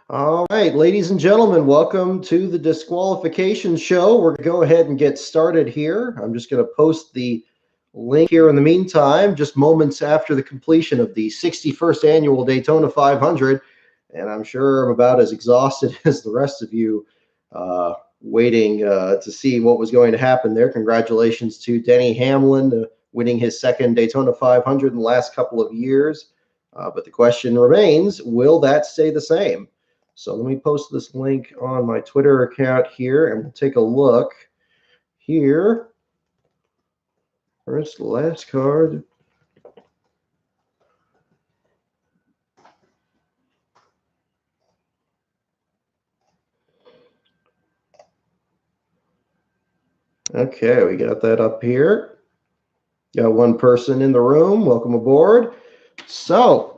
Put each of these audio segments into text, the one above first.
All right, ladies and gentlemen, welcome to the Disqualification Show. We're going to go ahead and get started here. I'm just going to post the link here in the meantime, just moments after the completion of the 61st annual Daytona 500. And I'm sure I'm about as exhausted as the rest of you, waiting to see what was going to happen there. Congratulations to Denny Hamlin, winning his second Daytona 500 in the last couple of years. But the question remains, will that stay the same? So let me post this link on my Twitter account here, and we'll take a look here. First, last card. Okay, we got that up here. Got one person in the room. Welcome aboard. So,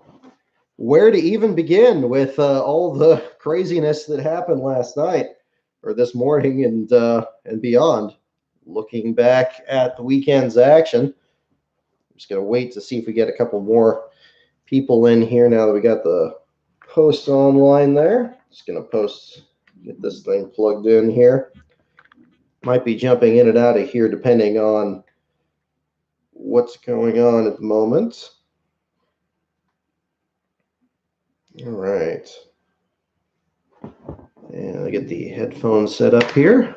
where to even begin with all the craziness that happened last night or this morning and beyond? Looking back at the weekend's action, I'm just going to wait to see if we get a couple more people in here now that we got the post online there. Just going to get this thing plugged in here. Might be jumping in and out of here depending on what's going on at the moment. All right. And I get the headphones set up here.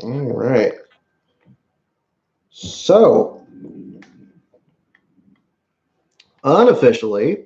All right. So, unofficially,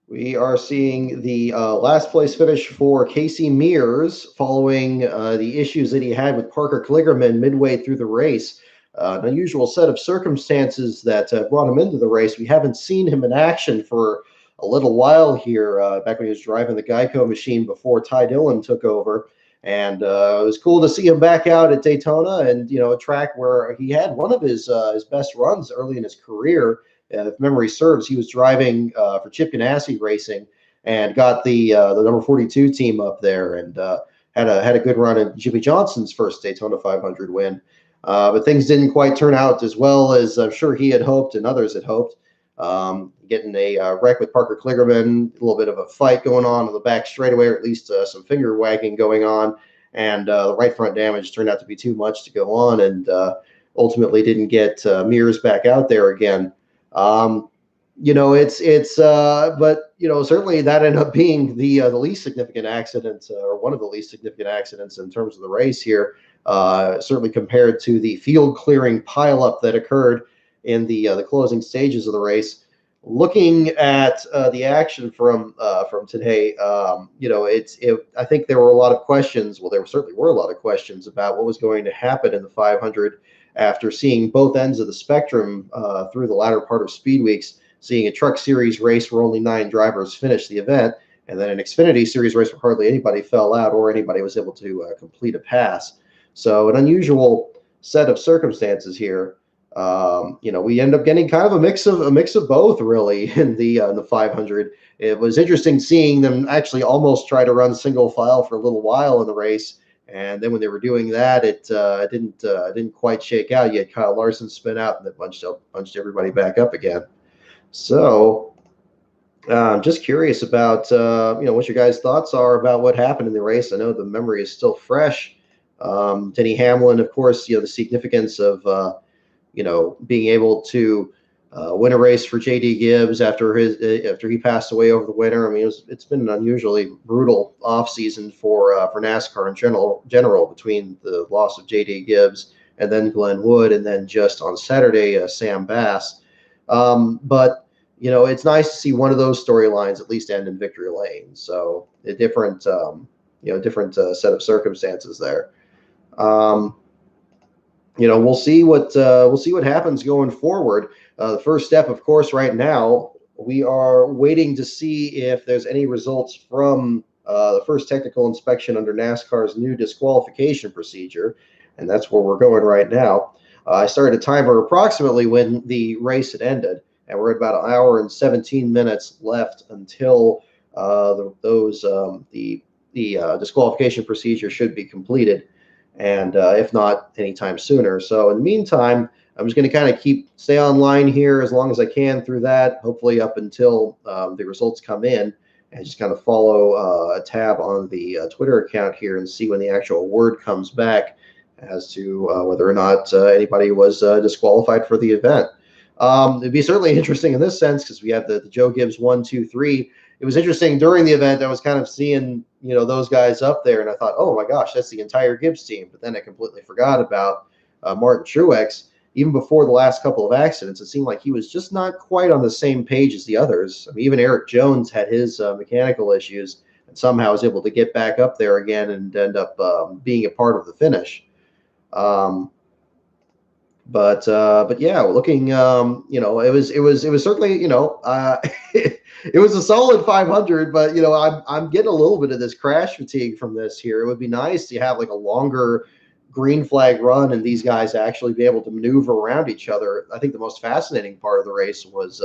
we are seeing the last place finish for Casey Mears following the issues that he had with Parker Kligerman midway through the race. An unusual set of circumstances that brought him into the race. We haven't seen him in action for a little while here, back when he was driving the Geico machine before Ty Dillon took over. And it was cool to see him back out at Daytona, and a track where he had one of his best runs early in his career. If memory serves, he was driving for Chip Ganassi Racing and got the number 42 team up there, and had a good run in Jimmy Johnson's first Daytona 500 win. But things didn't quite turn out as well as I'm sure he had hoped and others had hoped. Getting a wreck with Parker Kligerman, a little bit of a fight going on the back straightaway, or at least some finger wagging going on, and the right front damage turned out to be too much to go on, and ultimately didn't get Mears back out there again. But certainly that ended up being the least significant accident, or one of the least significant accidents in terms of the race here. Certainly compared to the field clearing pileup that occurred in the closing stages of the race. Looking at the action from today, I think there were a lot of questions. Well, there certainly were a lot of questions about what was going to happen in the 500 after seeing both ends of the spectrum through the latter part of Speed Weeks, seeing a Truck Series race where only 9 drivers finished the event, and then an Xfinity Series race where hardly anybody fell out or anybody was able to complete a pass. So an unusual set of circumstances here. We end up getting kind of a mix of both, really, in the 500. It was interesting seeing them actually almost try to run single file for a little while in the race, and then when they were doing that, it didn't quite shake out. You had Kyle Larson spin out, and then bunched everybody back up again. So, I'm just curious about what your guys' thoughts are about what happened in the race. I know the memory is still fresh. Denny Hamlin, of course, the significance of being able to win a race for J.D. Gibbs after he passed away over the winter. I mean, it's been an unusually brutal offseason for NASCAR in general between the loss of J.D. Gibbs and then Glenn Wood, and then just on Saturday, Sam Bass. But it's nice to see one of those storylines at least end in victory lane. So a different set of circumstances there. We'll see what happens going forward. The first step, of course, right now, we are waiting to see if there's any results from the first technical inspection under NASCAR's new disqualification procedure, and that's where we're going right now. I started a timer approximately when the race had ended, and we're at about an hour and 17 minutes left until the disqualification procedure should be completed, and if not, anytime sooner. So in the meantime, I'm just going to kind of stay online here as long as I can through that, hopefully up until the results come in, and just kind of follow a tab on the Twitter account here and see when the actual word comes back as to whether or not anybody was disqualified for the event. It'd be certainly interesting in this sense because we have the Joe Gibbs 1, 2, 3. It was interesting during the event. I was kind of seeing, those guys up there, and I thought, oh my gosh, that's the entire Gibbs team. But then I completely forgot about Martin Truex. Even before the last couple of accidents, it seemed like he was just not quite on the same page as the others. I mean, even Eric Jones had his mechanical issues and somehow was able to get back up there again and end up being a part of the finish. But yeah, looking, it was certainly, it was a solid 500, but I'm getting a little bit of this crash fatigue from this here. It would be nice to have like a longer green flag run and these guys actually be able to maneuver around each other. I think the most fascinating part of the race was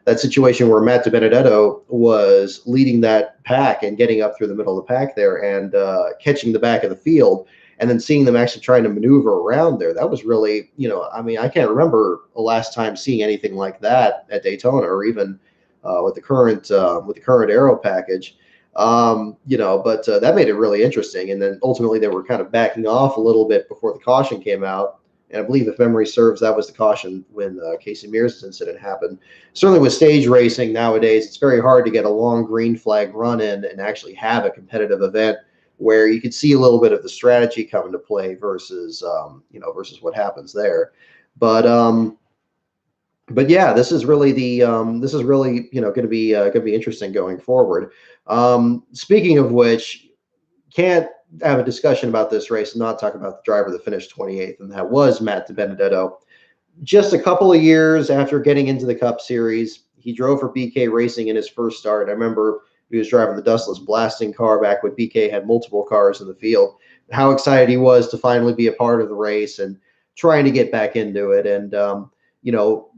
that situation where Matt DiBenedetto was leading that pack and getting up through the middle of the pack there and catching the back of the field, and then seeing them actually trying to maneuver around there. That was really, I mean, I can't remember the last time seeing anything like that at Daytona, or even with the current aero package. But that made it really interesting. And then ultimately they were kind of backing off a little bit before the caution came out. And I believe, if memory serves, that was the caution when Casey Mears' incident happened. Certainly with stage racing nowadays, it's very hard to get a long green flag run in and actually have a competitive event where you could see a little bit of the strategy come into play versus what happens there. But yeah, this is really going to be interesting going forward. Speaking of which, can't have a discussion about this race and not talk about the driver that finished 28th, and that was Matt DiBenedetto. Just a couple of years after getting into the Cup Series, he drove for BK Racing in his first start. I remember he was driving the dustless blasting car back when BK had multiple cars in the field. How excited he was to finally be a part of the race and trying to get back into it, and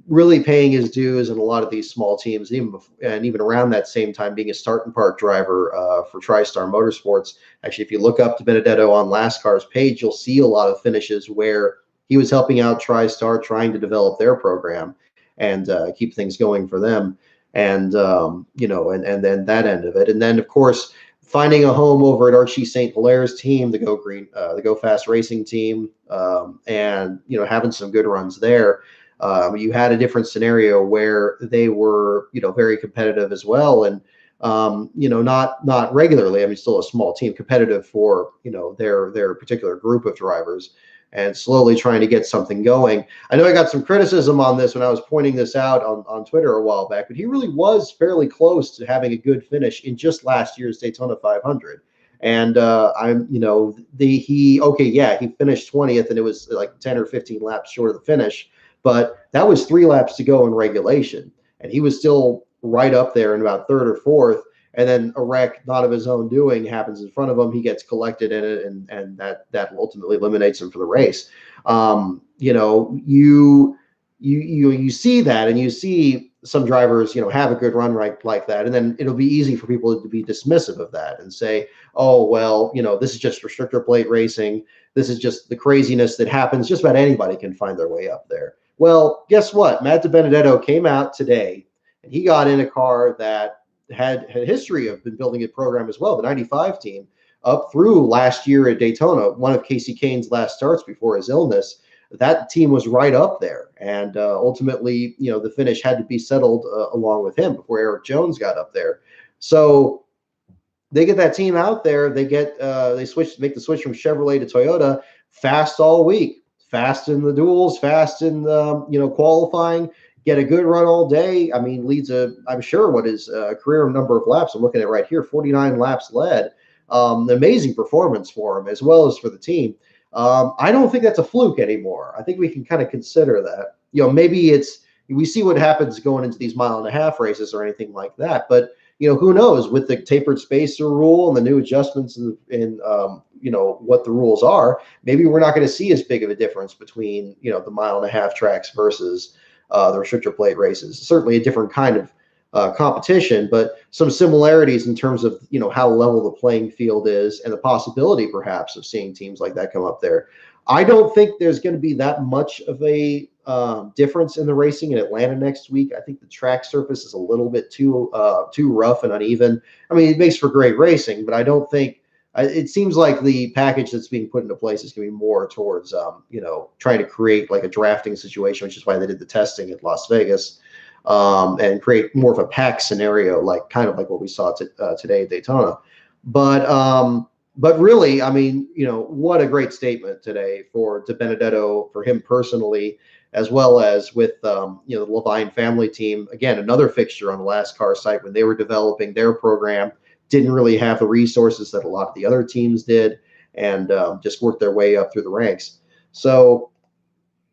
really paying his dues in a lot of these small teams, even around that same time being a start and park driver for TriStar Motorsports. Actually, if you look up DiBenedetto on LastCar's page, you'll see a lot of finishes where he was helping out TriStar, trying to develop their program and keep things going for them. And and then that end of it, and then of course finding a home over at Archie St. Hilaire's team, the Go Fast Racing team, and having some good runs there. You had a different scenario where they were very competitive as well, and not regularly. I mean, still a small team, competitive for their particular group of drivers, and slowly trying to get something going. I know I got some criticism on this when I was pointing this out on Twitter a while back, but he really was fairly close to having a good finish in just last year's Daytona 500. And he finished 20th, and it was like 10 or 15 laps short of the finish, but that was 3 laps to go in regulation, and he was still right up there in about third or fourth. And then a wreck, not of his own doing, happens in front of him. He gets collected in it, and that ultimately eliminates him for the race. You see that, and you see some drivers, have a good run right like that, and then it'll be easy for people to be dismissive of that and say, oh well, this is just restrictor plate racing. This is just the craziness that happens. Just about anybody can find their way up there. Well, guess what? Matt DiBenedetto came out today, and he got in a car that had a history of been building a program as well, the 95 team, up through last year at Daytona, one of Casey Kane's last starts before his illness. That team was right up there, and ultimately, the finish had to be settled along with him before Eric Jones got up there. So they get that team out there. They make the switch from Chevrolet to Toyota fast all week, fast in the duels, fast in qualifying. Get a good run all day. I mean, leads I'm sure what is a career number of laps. I'm looking at it right here, 49 laps led. Amazing performance for him as well as for the team. I don't think that's a fluke anymore. I think we can kind of consider that. Maybe we see what happens going into these mile-and-a-half races or anything like that. But who knows, with the tapered spacer rule and the new adjustments in what the rules are, maybe we're not going to see as big of a difference between the mile-and-a-half tracks versus the restrictor plate races. Certainly a different kind of competition, but some similarities in terms of how level the playing field is and the possibility perhaps of seeing teams like that come up there. I don't think there's going to be that much of a difference in the racing in Atlanta next week. I think the track surface is a little bit too rough and uneven. I mean, it makes for great racing, but I don't think it seems like the package that's being put into place is going to be more towards trying to create like a drafting situation, which is why they did the testing at Las Vegas, and create more of a pack scenario, like kind of like what we saw today at Daytona. But really, I mean, what a great statement today for DiBenedetto, for him personally, as well as with the Levine family team. Again, another fixture on the Last Car site when they were developing their program, didn't really have the resources that a lot of the other teams did, and just worked their way up through the ranks. So,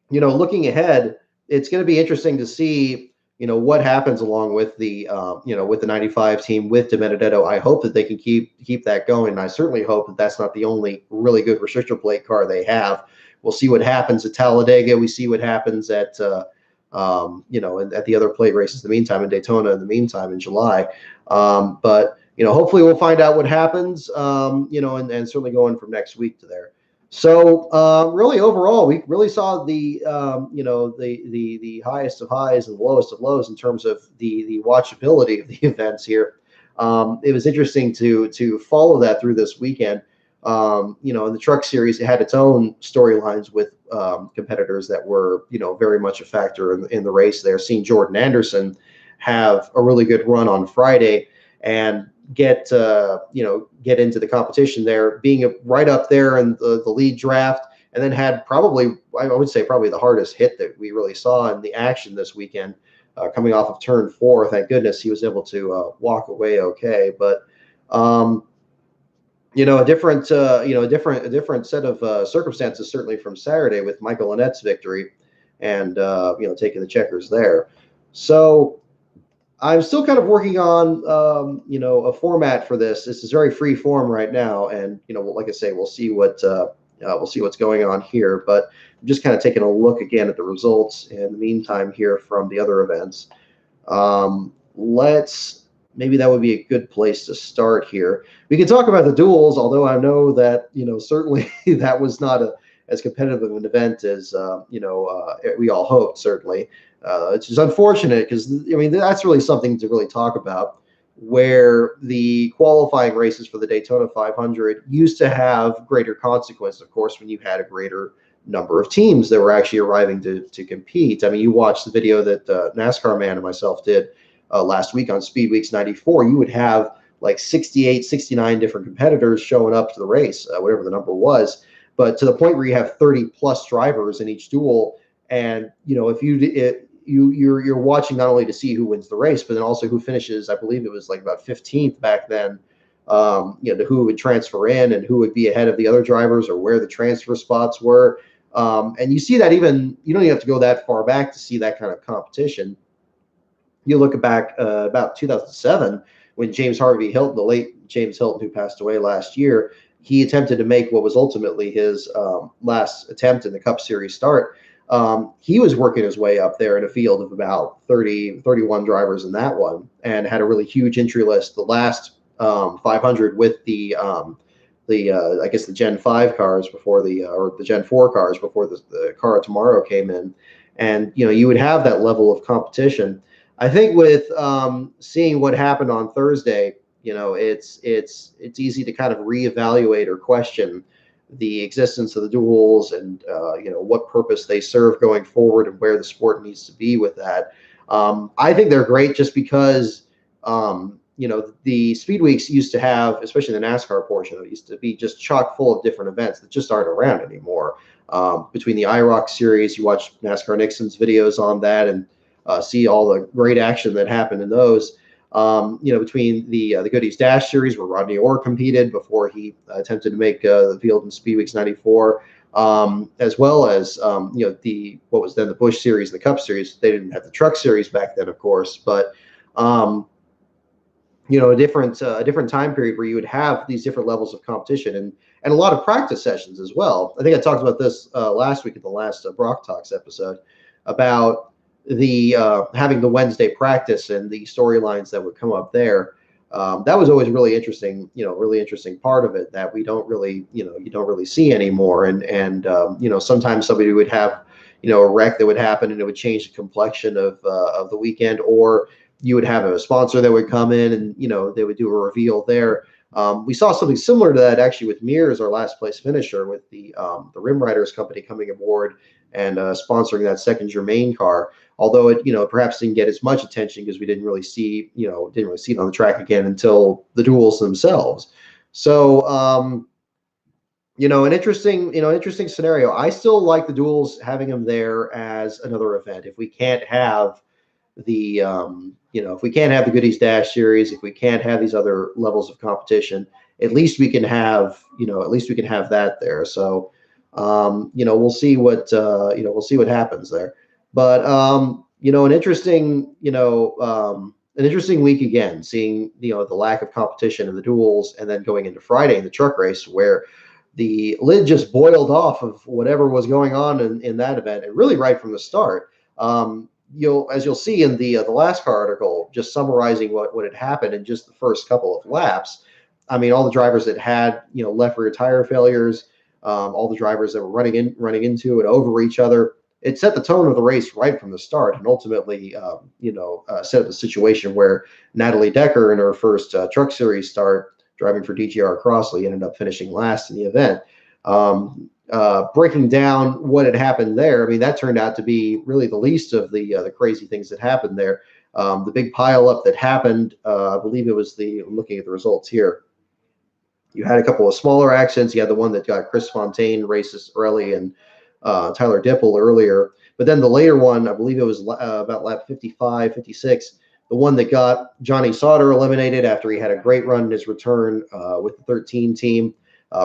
looking ahead, it's going to be interesting to see what happens along with the with the 95 team with DiBenedetto. I hope that they can keep that going, and I certainly hope that that's not the only really good restrictor plate car they have. We'll see what happens at Talladega. We see what happens at at the other plate races in the meantime, in Daytona in the meantime in July. But hopefully we'll find out what happens. And certainly going from next week to there. So really, overall, we really saw the the highest of highs and the lowest of lows in terms of the watchability of the events here. It was interesting to follow that through this weekend. In the Truck Series, it had its own storylines with competitors that were very much a factor in the race there. Seeing Jordan Anderson have a really good run on Friday and get into the competition there, being right up there in the lead draft, and then had probably, I would say, probably the hardest hit that we really saw in the action this weekend, coming off of turn 4. Thank goodness he was able to walk away okay. But a different set of circumstances certainly from Saturday with Michael Annette's victory, and taking the checkers there. So I'm still kind of working on, a format for this. This is very free form right now, and like I say, we'll see what's going on here. But I'm just kind of taking a look again at the results in the meantime here from the other events. Maybe that would be a good place to start here. We can talk about the duels, although I know that certainly that was not as competitive of an event as we all hoped. Certainly. It's just unfortunate because that's really something to really talk about, where the qualifying races for the Daytona 500 used to have greater consequence, of course, when you had a greater number of teams that were actually arriving to compete. I mean, you watched the video that NASCAR Man and myself did last week on Speed Weeks 94. You would have like 68, 69 different competitors showing up to the race, whatever the number was, but to the point where you have 30 plus drivers in each duel. And if you're watching not only to see who wins the race, but then also who finishes. I believe it was like about 15th back then. Who would transfer in and who would be ahead of the other drivers, or where the transfer spots were. And you see that you don't even have to go that far back to see that kind of competition. You look back about 2007 when James Harvey Hilton, the late James Hilton, who passed away last year, he attempted to make what was ultimately his last attempt in the Cup Series start. He was working his way up there in a field of about 31 drivers in that one, and had a really huge entry list. The last 500 with the I guess the Gen 5 cars before or the Gen 4 cars before the car of tomorrow came in, and you would have that level of competition. I think with seeing what happened on Thursday, it's easy to kind of reevaluate or question the existence of the duels and what purpose they serve going forward and where the sport needs to be with that. I think they're great just because the Speed Weeks used to have, especially the NASCAR portion of it, used to be just chock full of different events that just aren't around anymore. Between the IROC series, you watch NASCAR Nixon's videos on that and see all the great action that happened in those. Between the Goodies Dash series, where Rodney Orr competed before he attempted to make the field in Speed Weeks 94, as well as what was then the Busch series, the Cup series. They didn't have the Truck series back then, of course, but a different time period where you would have these different levels of competition and a lot of practice sessions as well. I think I talked about this last week in the last Brock Talks episode about the having the Wednesday practice and the storylines that would come up there. That was always really interesting, really interesting part of it that we don't really, you don't really see anymore. And sometimes somebody would have, a wreck that would happen and it would change the complexion of the weekend, or you would have a sponsor that would come in and they would do a reveal there. We saw something similar to that actually with Mears, our last place finisher, with the Rim Riders company coming aboard and sponsoring that second Germain car. Although it perhaps didn't get as much attention because we didn't really see it on the track again until the duels themselves. So an interesting scenario. I still like the duels, having them there as another event. If we can't have if we can't have the Goodies Dash series, if we can't have these other levels of competition, at least we can have that there. So we'll see what happens there. But an interesting week again, seeing the lack of competition in the duels, and then going into Friday in the truck race, where the lid just boiled off of whatever was going on in that event, and really right from the start. As you'll see in the last car article, just summarizing what had happened in just the first couple of laps. I mean, all the drivers that had left rear tire failures, all the drivers that were running into and over each other. It set the tone of the race right from the start, and ultimately, set up a situation where Natalie Decker, in her first Truck Series start, driving for DGR Crossley, ended up finishing last in the event. Breaking down what had happened there, I mean, that turned out to be really the least of the crazy things that happened there. The big pileup that happened, I believe it was I'm looking at the results here. You had a couple of smaller accidents. You had the one that got Chris Fontaine, Races Pirelli, and Tyler Dipple earlier. But then the later one, I believe it was about lap 55, 56, the one that got Johnny Sauter eliminated after he had a great run in his return with the 13 team.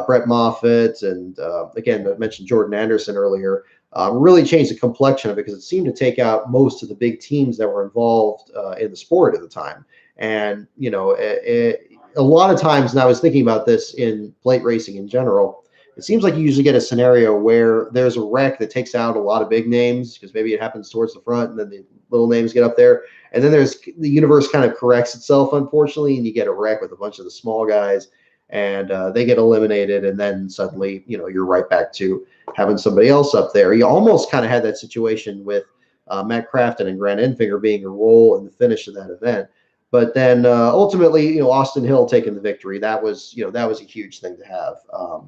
Brett Moffitt, and again, I mentioned Jordan Anderson earlier, really changed the complexion of it, because it seemed to take out most of the big teams that were involved in the sport at the time. And, a lot of times, and I was thinking about this in plate racing in general, it seems like you usually get a scenario where there's a wreck that takes out a lot of big names, because maybe it happens towards the front and then the little names get up there. And then the universe kind of corrects itself, unfortunately, and you get a wreck with a bunch of the small guys, and they get eliminated, and then suddenly you're right back to having somebody else up there. You almost kind of had that situation with Matt Crafton and Grant Enfinger being a role in the finish of that event, but then ultimately Austin Hill taking the victory. That was a huge thing to have,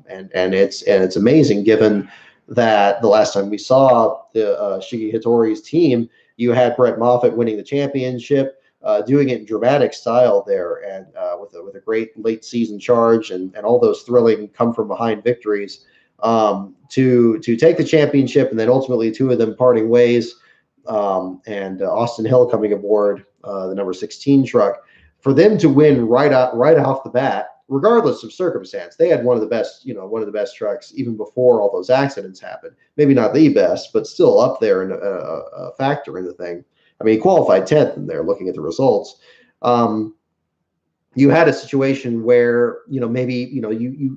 and it's amazing, given that the last time we saw the Shigi Hattori's team, you had Brett Moffitt winning the championship. Doing it in dramatic style there, and with a great late season charge, and all those thrilling come from behind victories, to take the championship, and then ultimately two of them parting ways, and Austin Hill coming aboard the number 16 truck, for them to win right off the bat, regardless of circumstance. They had one of the best trucks even before all those accidents happened. Maybe not the best, but still up there, and a factor in the thing. I mean, he qualified 10th in there, looking at the results. You had a situation where, maybe,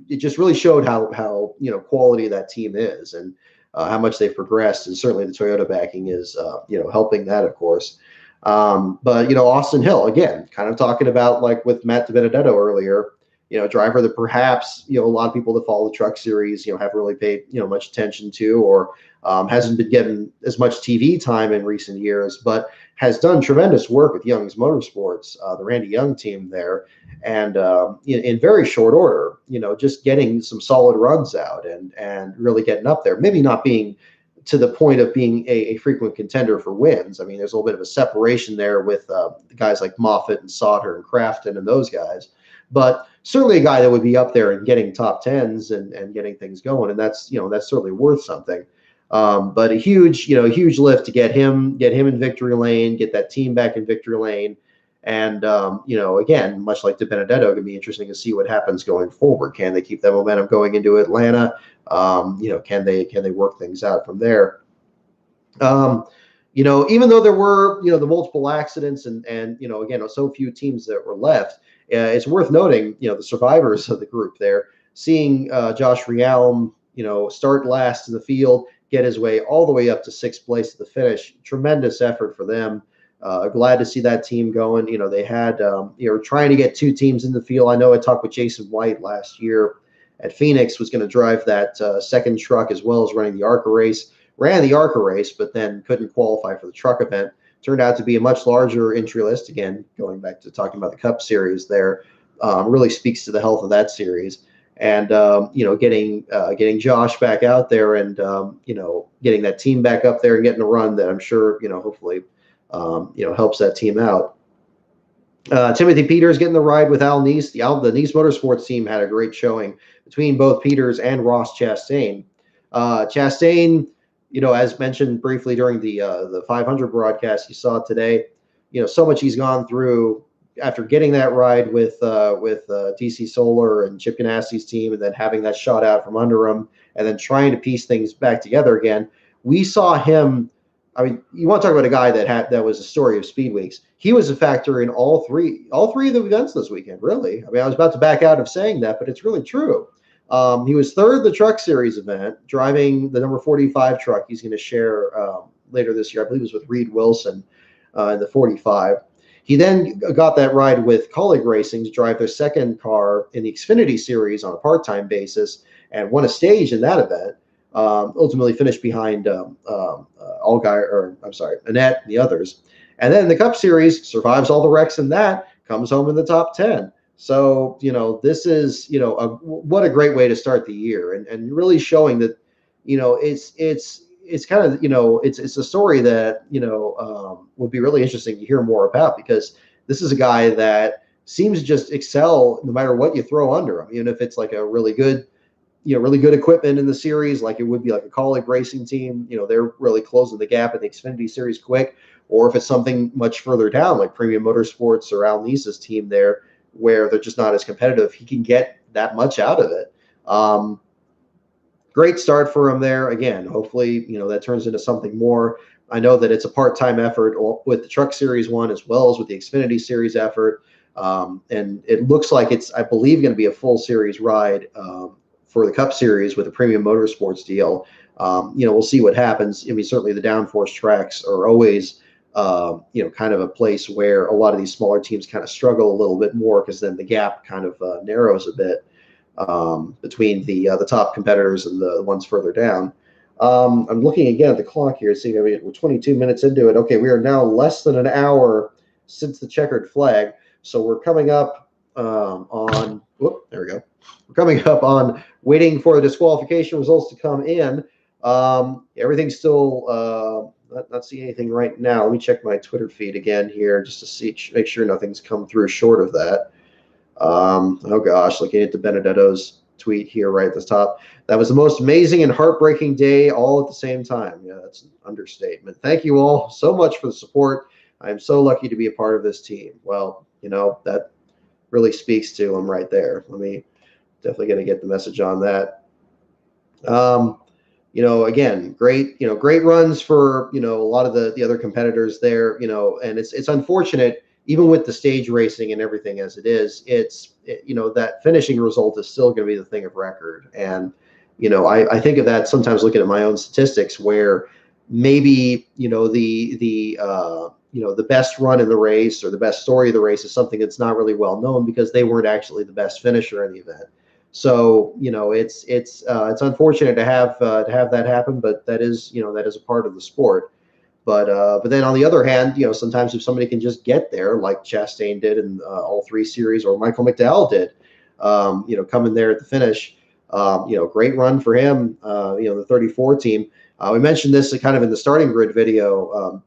it just really showed how quality that team is, and how much they've progressed. And certainly the Toyota backing is, helping that, of course. But, Austin Hill, again, kind of talking about, like with Matt DiBenedetto earlier, driver that perhaps, a lot of people that follow the Truck Series, haven't really paid, much attention to, or hasn't been getting as much TV time in recent years, but has done tremendous work with Young's Motorsports, the Randy Young team there, and in very short order, just getting some solid runs out, and really getting up there. Maybe not being to the point of being a frequent contender for wins. I mean, there's a little bit of a separation there with the guys like Moffitt and Sauter and Crafton and those guys, but certainly a guy that would be up there and getting top tens and getting things going, and that's certainly worth something. But a huge lift to get him in victory lane, get that team back in victory lane, and again, much like DiBenedetto, it can be interesting to see what happens going forward. Can they keep that momentum going into Atlanta? Can they work things out from there? Even though there were the multiple accidents, and again, so few teams that were left, it's worth noting the survivors of the group there, seeing Josh Realm start last in the field, get his way all the way up to sixth place at the finish. Tremendous effort for them. Glad to see that team going. They had trying to get two teams in the field. I know I talked with Jason White last year at Phoenix, was going to drive that second truck as well as running the ARCA race. ran the ARCA race, but then couldn't qualify for the truck event. Turned out to be a much larger entry list. Again, going back to talking about the Cup Series there, really speaks to the health of that series. And getting Josh back out there and getting that team back up there and getting a run that I'm sure hopefully helps that team out. Timothy Peters getting the ride with Al Neese. The Neese Motorsports team had a great showing between both Peters and Ross Chastain. Chastain, as mentioned briefly during the 500 broadcast you saw today, so much he's gone through after getting that ride with DC Solar and Chip Ganassi's team, and then having that shot out from under him, and then trying to piece things back together again. We saw him. I mean, you want to talk about a guy that was a story of Speed Weeks. He was a factor in all three of the events this weekend, really. I mean, I was about to back out of saying that, but it's really true. He was third the Truck Series event, driving the number 45 truck he's going to share later this year. I believe it was with Reed Wilson in the 45. He then got that ride with Colleague Racing to drive their second car in the Xfinity Series on a part-time basis and won a stage in that event. Ultimately finished behind Annette and the others. And then the Cup Series survives all the wrecks in that, comes home in the top 10. So, this is, what a great way to start the year, and really showing that, it's kind of, it's a story that, would be really interesting to hear more about, because this is a guy that seems to just excel no matter what you throw under him, even if it's like a really good equipment in the series, like it would be like a Colleague Racing team. They're really closing the gap in the Xfinity Series quick, or if it's something much further down, like Premium Motorsports or Al Neese's team there, where they're just not as competitive, he can get that much out of it. Great start for him there. Again, hopefully, that turns into something more. I know that it's a part-time effort with the Truck Series one as well as with the Xfinity Series effort. And it looks like it's, I believe, going to be a full series ride for the Cup Series with a Premium Motorsports deal. We'll see what happens. I mean, certainly the downforce tracks are always, kind of a place where a lot of these smaller teams kind of struggle a little bit more, because then the gap kind of narrows a bit between the top competitors and the ones further down. I'm looking again at the clock here, seeing we're 22 minutes into it. Okay, we are now less than an hour since the checkered flag, so we're coming up on. Whoop, there we go. We're coming up on waiting for the disqualification results to come in. Everything's still not seeing anything right now. Let me check my Twitter feed again here just to make sure nothing's come through short of that. Oh gosh, looking at the Benedetto's tweet here right at the top. That was the most amazing and heartbreaking day all at the same time. Yeah, that's an understatement. Thank you all so much for the support. I am so lucky to be a part of this team. Well, that really speaks to him right there. Let me definitely going to get the message on that. Again, great runs for, a lot of the other competitors there, and it's unfortunate, even with the stage racing and everything as it is, that finishing result is still going to be the thing of record. And, I think of that sometimes looking at my own statistics, where maybe, the best run in the race or the best story of the race is something that's not really well known because they weren't actually the best finisher in the event. So, it's unfortunate to have that happen, but that is a part of the sport. But then on the other hand, sometimes if somebody can just get there, like Chastain did in all three series, or Michael McDowell did, coming there at the finish, great run for him. The 34 team. We mentioned this kind of in the starting grid video,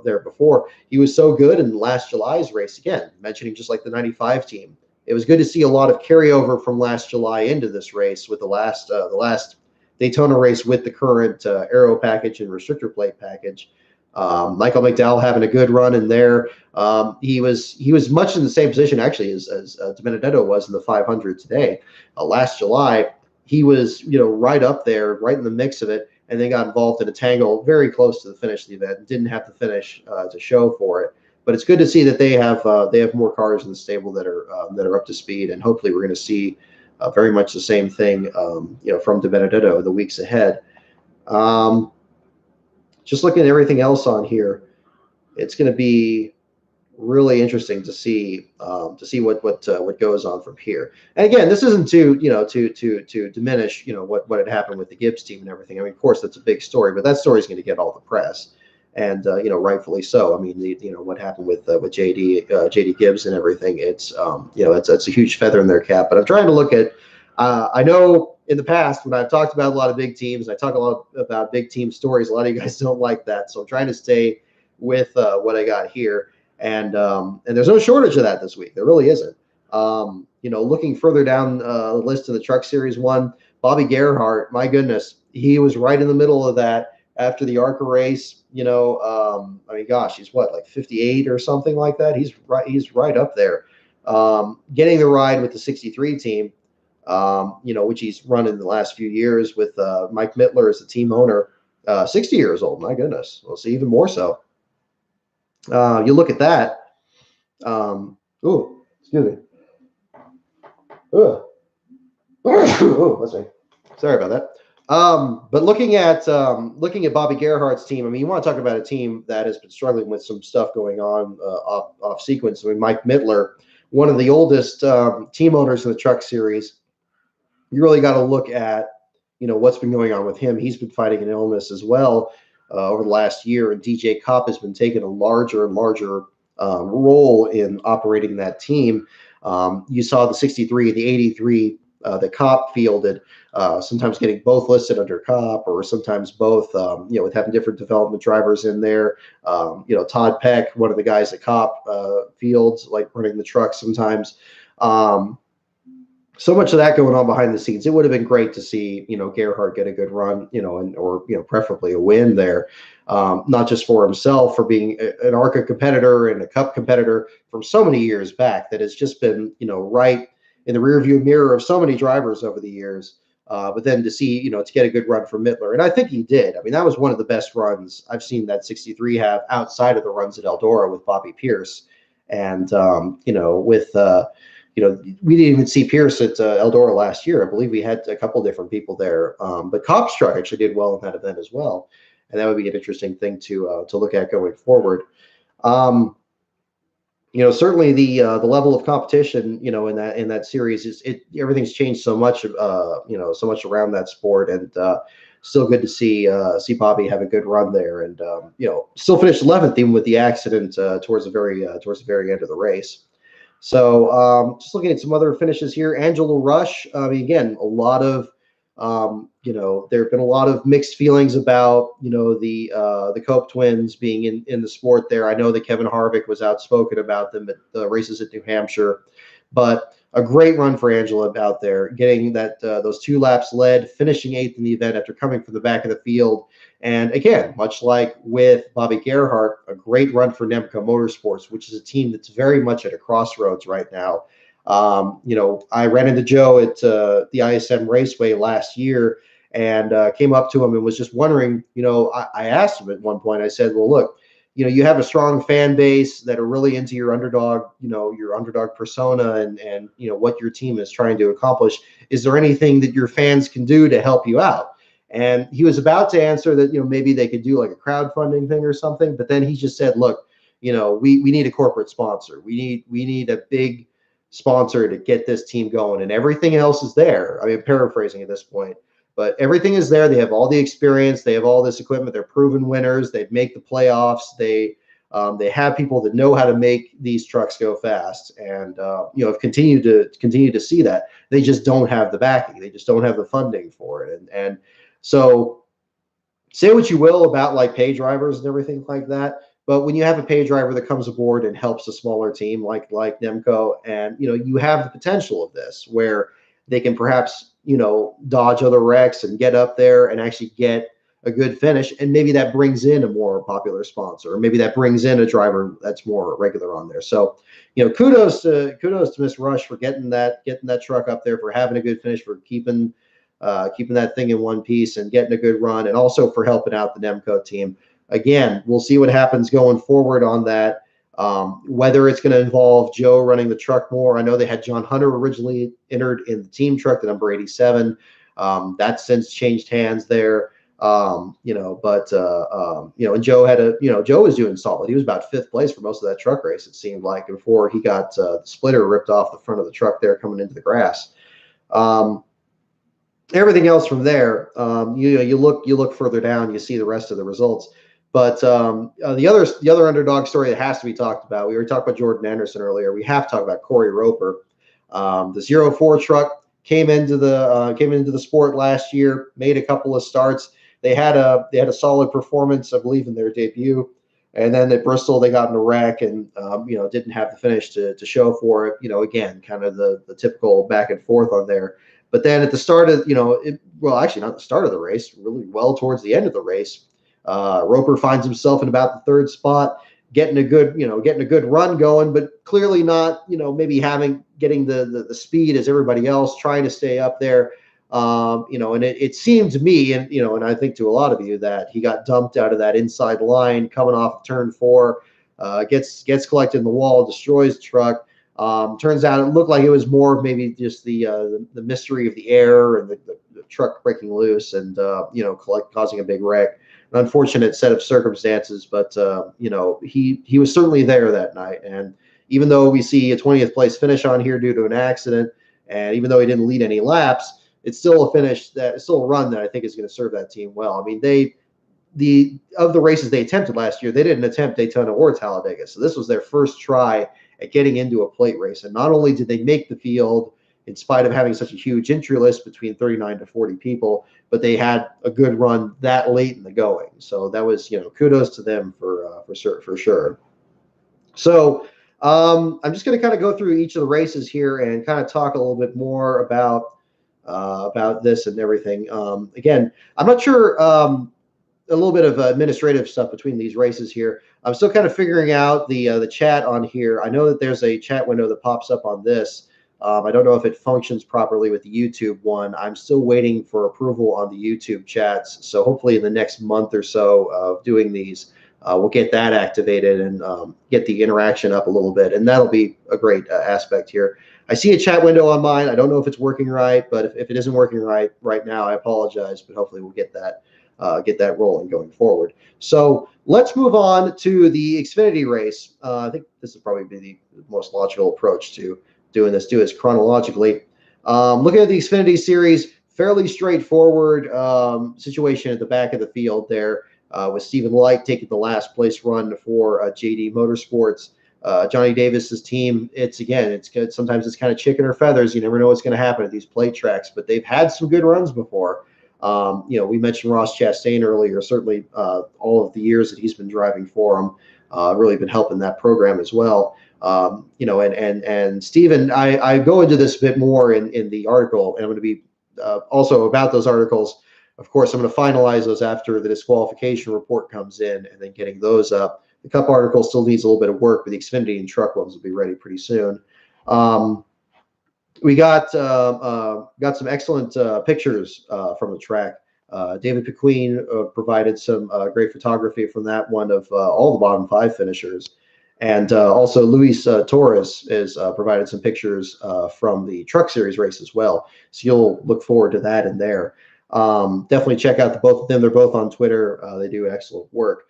there before. He was so good in last July's race, again, mentioning just like the 95 team. It was good to see a lot of carryover from last July into this race with the last Daytona race with the current aero package and restrictor plate package. Michael McDowell having a good run in there. He was much in the same position actually as DiBenedetto was in the 500 today. Last July, he was right up there, right in the mix of it, and then got involved in a tangle very close to the finish of the event. Didn't have the finish to show for it. But it's good to see that they have more cars in the stable that are up to speed, and hopefully we're going to see very much the same thing from DiBenedetto in the weeks ahead. Just looking at everything else on here, it's going to be really interesting to see what goes on from here. And again, this isn't to to diminish what had happened with the Gibbs team and everything. I mean, of course, that's a big story, but that story is going to get all the press, and rightfully so. I mean, what happened with JD Gibbs and everything. It's it's a huge feather in their cap. But I'm trying to look at. I know in the past when I've talked about a lot of big teams, I talk a lot about big team stories. A lot of you guys don't like that, so I'm trying to stay with what I got here. And there's no shortage of that this week. There really isn't. Looking further down the list of the Truck Series 1, Bobby Gerhart, my goodness, he was right in the middle of that after the ARCA race. I mean, gosh, he's what, like 58 or something like that? He's right up there. Getting the ride with the 63 team, which he's run in the last few years with Mike Mittler as the team owner, 60 years old. My goodness. We'll see even more so. You look at that. Excuse me. Let's see. Sorry about that. But looking at Bobby Gerhart's team, I mean, you want to talk about a team that has been struggling with some stuff going on off sequence. I mean, Mike Mittler, one of the oldest team owners in the Truck Series. You really got to look at what's been going on with him. He's been fighting an illness as well over the last year, and DJ Kopp has been taking a larger and larger role in operating that team. You saw the 63 and the 83 that Kopp fielded, sometimes getting both listed under Kopp, or sometimes both, with having different development drivers in there. Todd Peck, one of the guys that Kopp fields, like running the truck sometimes. So much of that going on behind the scenes. It would have been great to see, Gerhart get a good run, or preferably a win there, not just for himself, for being an ARCA competitor and a Cup competitor from so many years back that has just been, right in the rearview mirror of so many drivers over the years. But then to see, to get a good run from Mittler, and I think he did. I mean, that was one of the best runs I've seen that 63 have outside of the runs at Eldora with Bobby Pierce, and we didn't even see Pierce at Eldora last year. I believe we had a couple different people there. But Kopp's truck actually did well in that event as well. And that would be an interesting thing to look at going forward. Certainly the level of competition, in that series everything's changed so much, so much around that sport, and still good to see Bobby have a good run there, and still finished 11th even with the accident towards the very end of the race. So just looking at some other finishes here, Angela Rush. Again, a lot of there have been a lot of mixed feelings about the Cope twins being in the sport there. I know that Kevin Harvick was outspoken about them at the races at New Hampshire, but a great run for Angela out there, getting those 2 laps led, finishing 8th in the event after coming from the back of the field. And again, much like with Bobby Gerhart, a great run for Nemco Motorsports, which is a team that's very much at a crossroads right now. I ran into Joe at the ISM Raceway last year, and came up to him and was just wondering, I asked him at one point, I said, well, look, you have a strong fan base that are really into your underdog, your underdog persona, and what your team is trying to accomplish. Is there anything that your fans can do to help you out? And he was about to answer that, maybe they could do like a crowdfunding thing or something. But then he just said, look, we need a corporate sponsor. We need a big sponsor to get this team going, and everything else is there. I mean, paraphrasing at this point, but everything is there. They have all the experience. They have all this equipment. They're proven winners. They make the playoffs. They have people that know how to make these trucks go fast, and have continued to see that. They just don't have the backing. They just don't have the funding for it. And so, say what you will about like pay drivers and everything like that, but when you have a pay driver that comes aboard and helps a smaller team like Nemco, and you have the potential of this where they can perhaps dodge other wrecks and get up there and actually get a good finish, and maybe that brings in a more popular sponsor, or maybe that brings in a driver that's more regular on there. So kudos to Miss Rush for getting that truck up there, for having a good finish, for keeping that thing in one piece and getting a good run, and also for helping out the Nemco team. Again, we'll see what happens going forward on that. Whether it's going to involve Joe running the truck more. I know they had John Hunter originally entered in the team truck, the number 87. That's since changed hands there. And Joe had Joe was doing solid. He was about fifth place for most of that truck race, it seemed like, before he got the splitter ripped off the front of the truck there coming into the grass. Everything else from there, you look further down, you see the rest of the results. But the other underdog story that has to be talked about, we were talking about Jordan Anderson earlier. We have to talk about Corey Roper. The 04 truck came into the sport last year, made a couple of starts. They had a solid performance, I believe, in their debut. And then at Bristol, they got in a wreck and didn't have the finish to show for it. Again, kind of the typical back and forth on there. But then at the start of, actually not the start of the race, really well towards the end of the race, Roper finds himself in about the third spot, getting a good run going, but clearly not, maybe getting the speed as everybody else, trying to stay up there. And it seemed to me, and I think to a lot of you, that he got dumped out of that inside line coming off of turn 4, gets collected in the wall, destroys the truck. Turns out it looked like it was more of maybe just the mystery of the air and the truck breaking loose and causing a big wreck. An unfortunate set of circumstances, but he was certainly there that night. And even though we see a 20th place finish on here due to an accident, and even though he didn't lead any laps, it's still a run that I think is going to serve that team well. I mean, of the races they attempted last year, they didn't attempt Daytona or Talladega. So this was their first try at getting into a plate race. And not only did they make the field in spite of having such a huge entry list between 39 to 40 people, but they had a good run that late in the going. So that was, kudos to them for sure. So I'm just going to kind of go through each of the races here and kind of talk a little bit more about this and everything. Again, I'm not sure. A little bit of administrative stuff between these races here. I'm still kind of figuring out the chat on here. I know that there's a chat window that pops up on this. I don't know if it functions properly with the YouTube one. I'm still waiting for approval on the YouTube chats. So hopefully in the next month or so of doing these, we'll get that activated and get the interaction up a little bit. And that'll be a great aspect here. I see a chat window on mine. I don't know if it's working right, but if it isn't working right now, I apologize. But hopefully we'll get that rolling going forward. So let's move on to the Xfinity race. I think this would probably be the most logical approach to doing this. Do this chronologically. Looking at the Xfinity series, fairly straightforward situation at the back of the field there with Stephen Light taking the last place run for JD Motorsports. Johnny Davis's team, it's good. Sometimes it's kind of chicken or feathers. You never know what's going to happen at these plate tracks, but they've had some good runs before. We mentioned Ross Chastain earlier. Certainly, all of the years that he's been driving for him, really been helping that program as well. And Stephen, I go into this a bit more in the article, and I'm going to be also about those articles. Of course, I'm going to finalize those after the disqualification report comes in, and then getting those up. The Cup article still needs a little bit of work, but the Xfinity and truck ones will be ready pretty soon. We got some excellent pictures from the track. David Pequeen provided some great photography from that one of all the bottom 5 finishers. And also Luis Torres has provided some pictures from the Truck Series race as well. So you'll look forward to that in there. Definitely check out both of them. They're both on Twitter. They do excellent work.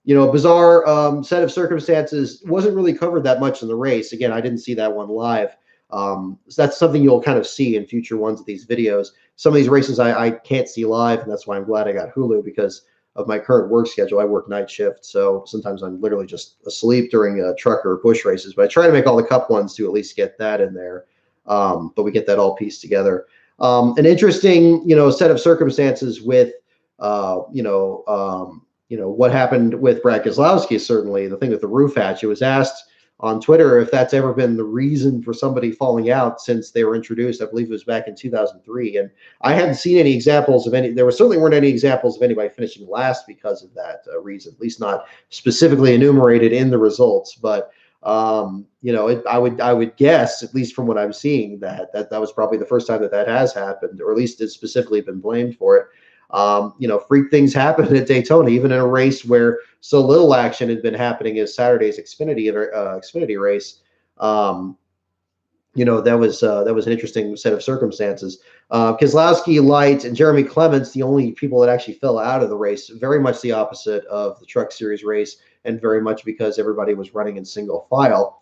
Bizarre set of circumstances wasn't really covered that much in the race. Again, I didn't see that one live. So that's something you'll kind of see in future ones of these videos. Some of these races I can't see live, and that's why I'm glad I got Hulu, because of my current work schedule. I work night shift, so sometimes I'm literally just asleep during truck or bush races. But I try to make all the Cup ones to at least get that in there. But we get that all pieced together. An interesting, set of circumstances with, what happened with Brad Keselowski. Certainly, the thing with the roof hatch. It was asked on Twitter if that's ever been the reason for somebody falling out since they were introduced. I believe it was back in 2003, and I hadn't seen any examples of any. There certainly weren't any examples of anybody finishing last because of that reason, at least not specifically enumerated in the results. But I would guess, at least from what I'm seeing, that was probably the first time that has happened, or at least it's specifically been blamed for it. Freak things happen at Daytona, even in a race where so little action had been happening as Saturday's Xfinity race. that was an interesting set of circumstances. Keselowski, Light, and Jeremy Clements, the only people that actually fell out of the race. Very much the opposite of the Truck Series race, and very much because everybody was running in single file.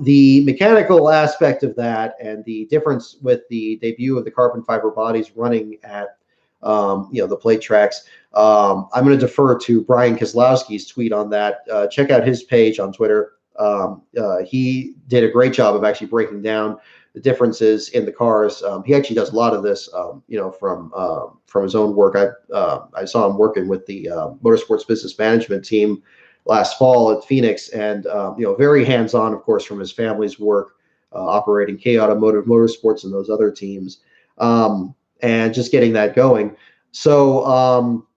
The mechanical aspect of that and the difference with the debut of the carbon fiber bodies running at the plate tracks. I'm going to defer to Brian Keselowski's tweet on that. Check out his page on Twitter. He did a great job of actually breaking down the differences in the cars. He actually does a lot of this, from his own work. I saw him working with the motorsports business management team last fall at Phoenix, and very hands-on, of course, from his family's work operating K Automotive Motorsports and those other teams, and just getting that going. So.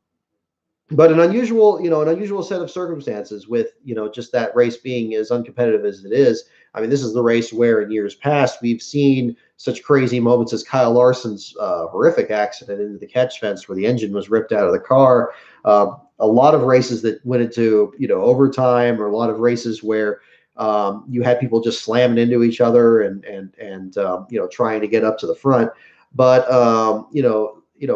But an unusual set of circumstances with, just that race being as uncompetitive as it is. I mean, this is the race where in years past we've seen such crazy moments as Kyle Larson's horrific accident into the catch fence where the engine was ripped out of the car. A lot of races that went into, overtime, or a lot of races where you had people just slamming into each other and trying to get up to the front. But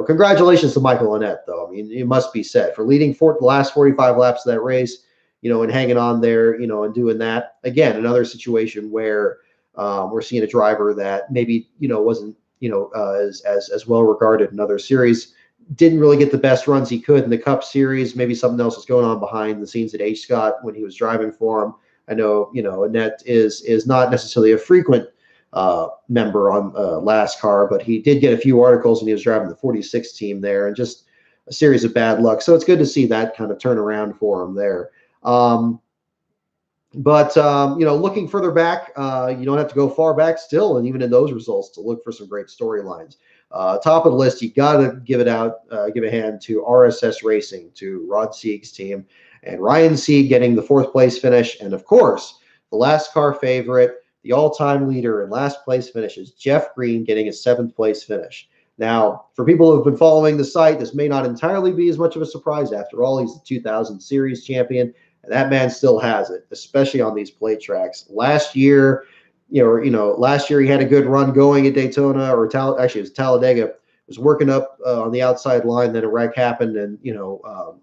congratulations to Michael Annett, though. I mean, it must be said for leading the last 45 laps of that race, and hanging on there, and doing that. Again, another situation where we're seeing a driver that maybe, wasn't, as well regarded in other series, didn't really get the best runs he could in the Cup Series. Maybe something else was going on behind the scenes at H. Scott when he was driving for him. I know, Annett is not necessarily a frequent member on LASCAR, but he did get a few articles when he was driving the 46 team there, and just a series of bad luck. So it's good to see that kind of turn around for him there. Looking further back, you don't have to go far back still, and even in those results, to look for some great storylines. Top of the list, you got to give a hand to RSS Racing, to Rod Sieg's team, and Ryan Sieg getting the 4th place finish, and of course, the LASCAR favorite, the all-time leader in last place finishes, Jeff Green, getting a 7th place finish. Now, for people who have been following the site, this may not entirely be as much of a surprise. After all, he's the 2000 Series champion, and that man still has it, especially on these plate tracks. Last year, he had a good run going at Daytona, actually it was Talladega. Was working up on the outside line, then a wreck happened, and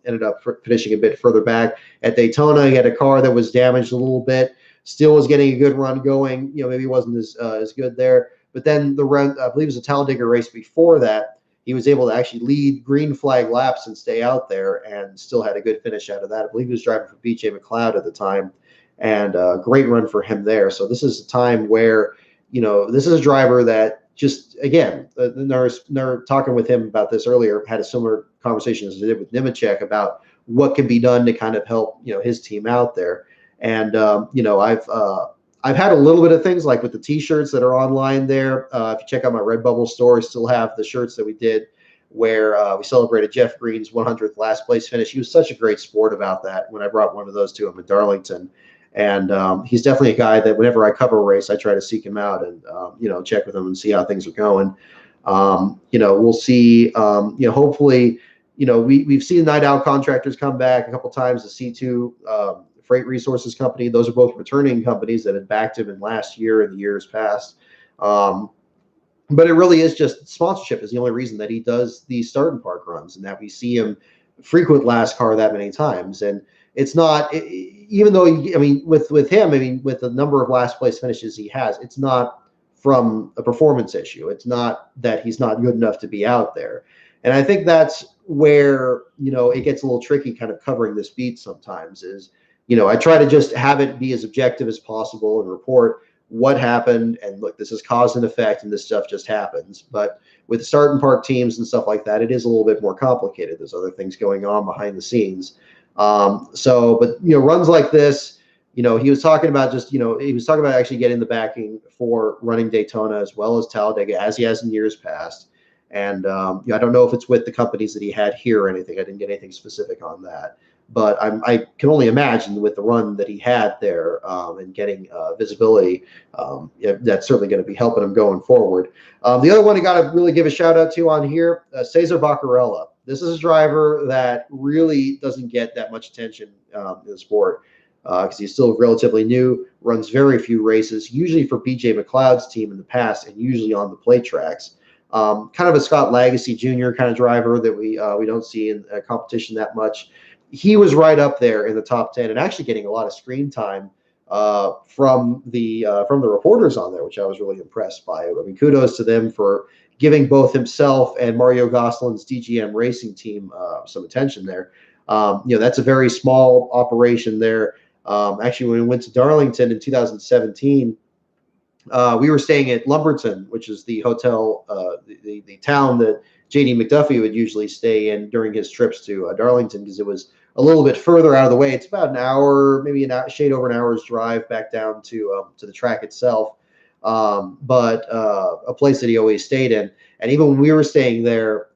ended up finishing a bit further back. At Daytona, he had a car that was damaged a little bit. Still was getting a good run going. Maybe he wasn't as good there. But then the run, I believe it was a Talladega race before that, he was able to actually lead green flag laps and stay out there, and still had a good finish out of that. I believe he was driving for BJ McLeod at the time, and a great run for him there. So this is a time where, this is a driver that just, again, they're talking with him about this earlier, had a similar conversation as I did with Nemechek about what can be done to kind of help, his team out there. And, I've had a little bit of things like with the T-shirts that are online there. If you check out my Redbubble store, I still have the shirts that we did where we celebrated Jeff Green's 100th last place finish. He was such a great sport about that when I brought one of those to him in Darlington. And he's definitely a guy that whenever I cover a race, I try to seek him out and, check with him and see how things are going. We'll see, hopefully, we've seen Night Owl Contractors come back a couple times, the C2 Freight Resources Company. Those are both returning companies that had backed him in last year and the years past. But it really is just sponsorship is the only reason that he does these start and park runs, and that we see him frequent LASCAR that many times. And it's not, even though, with him, with the number of last place finishes he has, it's not from a performance issue. It's not that he's not good enough to be out there. And I think that's where, it gets a little tricky kind of covering this beat sometimes is, I try to just have it be as objective as possible and report what happened. And look, this is cause and effect, and this stuff just happens. But with start and park teams and stuff like that, it is a little bit more complicated. There's other things going on behind the scenes. But runs like this, he was talking about actually getting the backing for running Daytona as well as Talladega, as he has in years past. And I don't know if it's with the companies that he had here or anything. I didn't get anything specific on that. But I can only imagine with the run that he had there and getting visibility, that's certainly going to be helping him going forward. The other one I got to really give a shout out to on here, Cesar Vaccarella. This is a driver that really doesn't get that much attention in the sport. because he's still relatively new, runs very few races, usually for BJ McLeod's team in the past, and usually on the plate tracks. Kind of a Scott Lagacy Jr. kind of driver that we don't see in competition that much. He was right up there in the top 10 and actually getting a lot of screen time from the reporters on there, which I was really impressed by. I mean, kudos to them for giving both himself and Mario Gosselin's DGM Racing team some attention there. That's a very small operation there. Actually, when we went to Darlington in 2017, we were staying at Lumberton, which is the hotel, the town that JD McDuffie would usually stay in during his trips to Darlington, because it was a little bit further out of the way. It's about an hour, maybe a shade over an hour's drive back down to the track itself. But a place that he always stayed in. And even when we were staying there,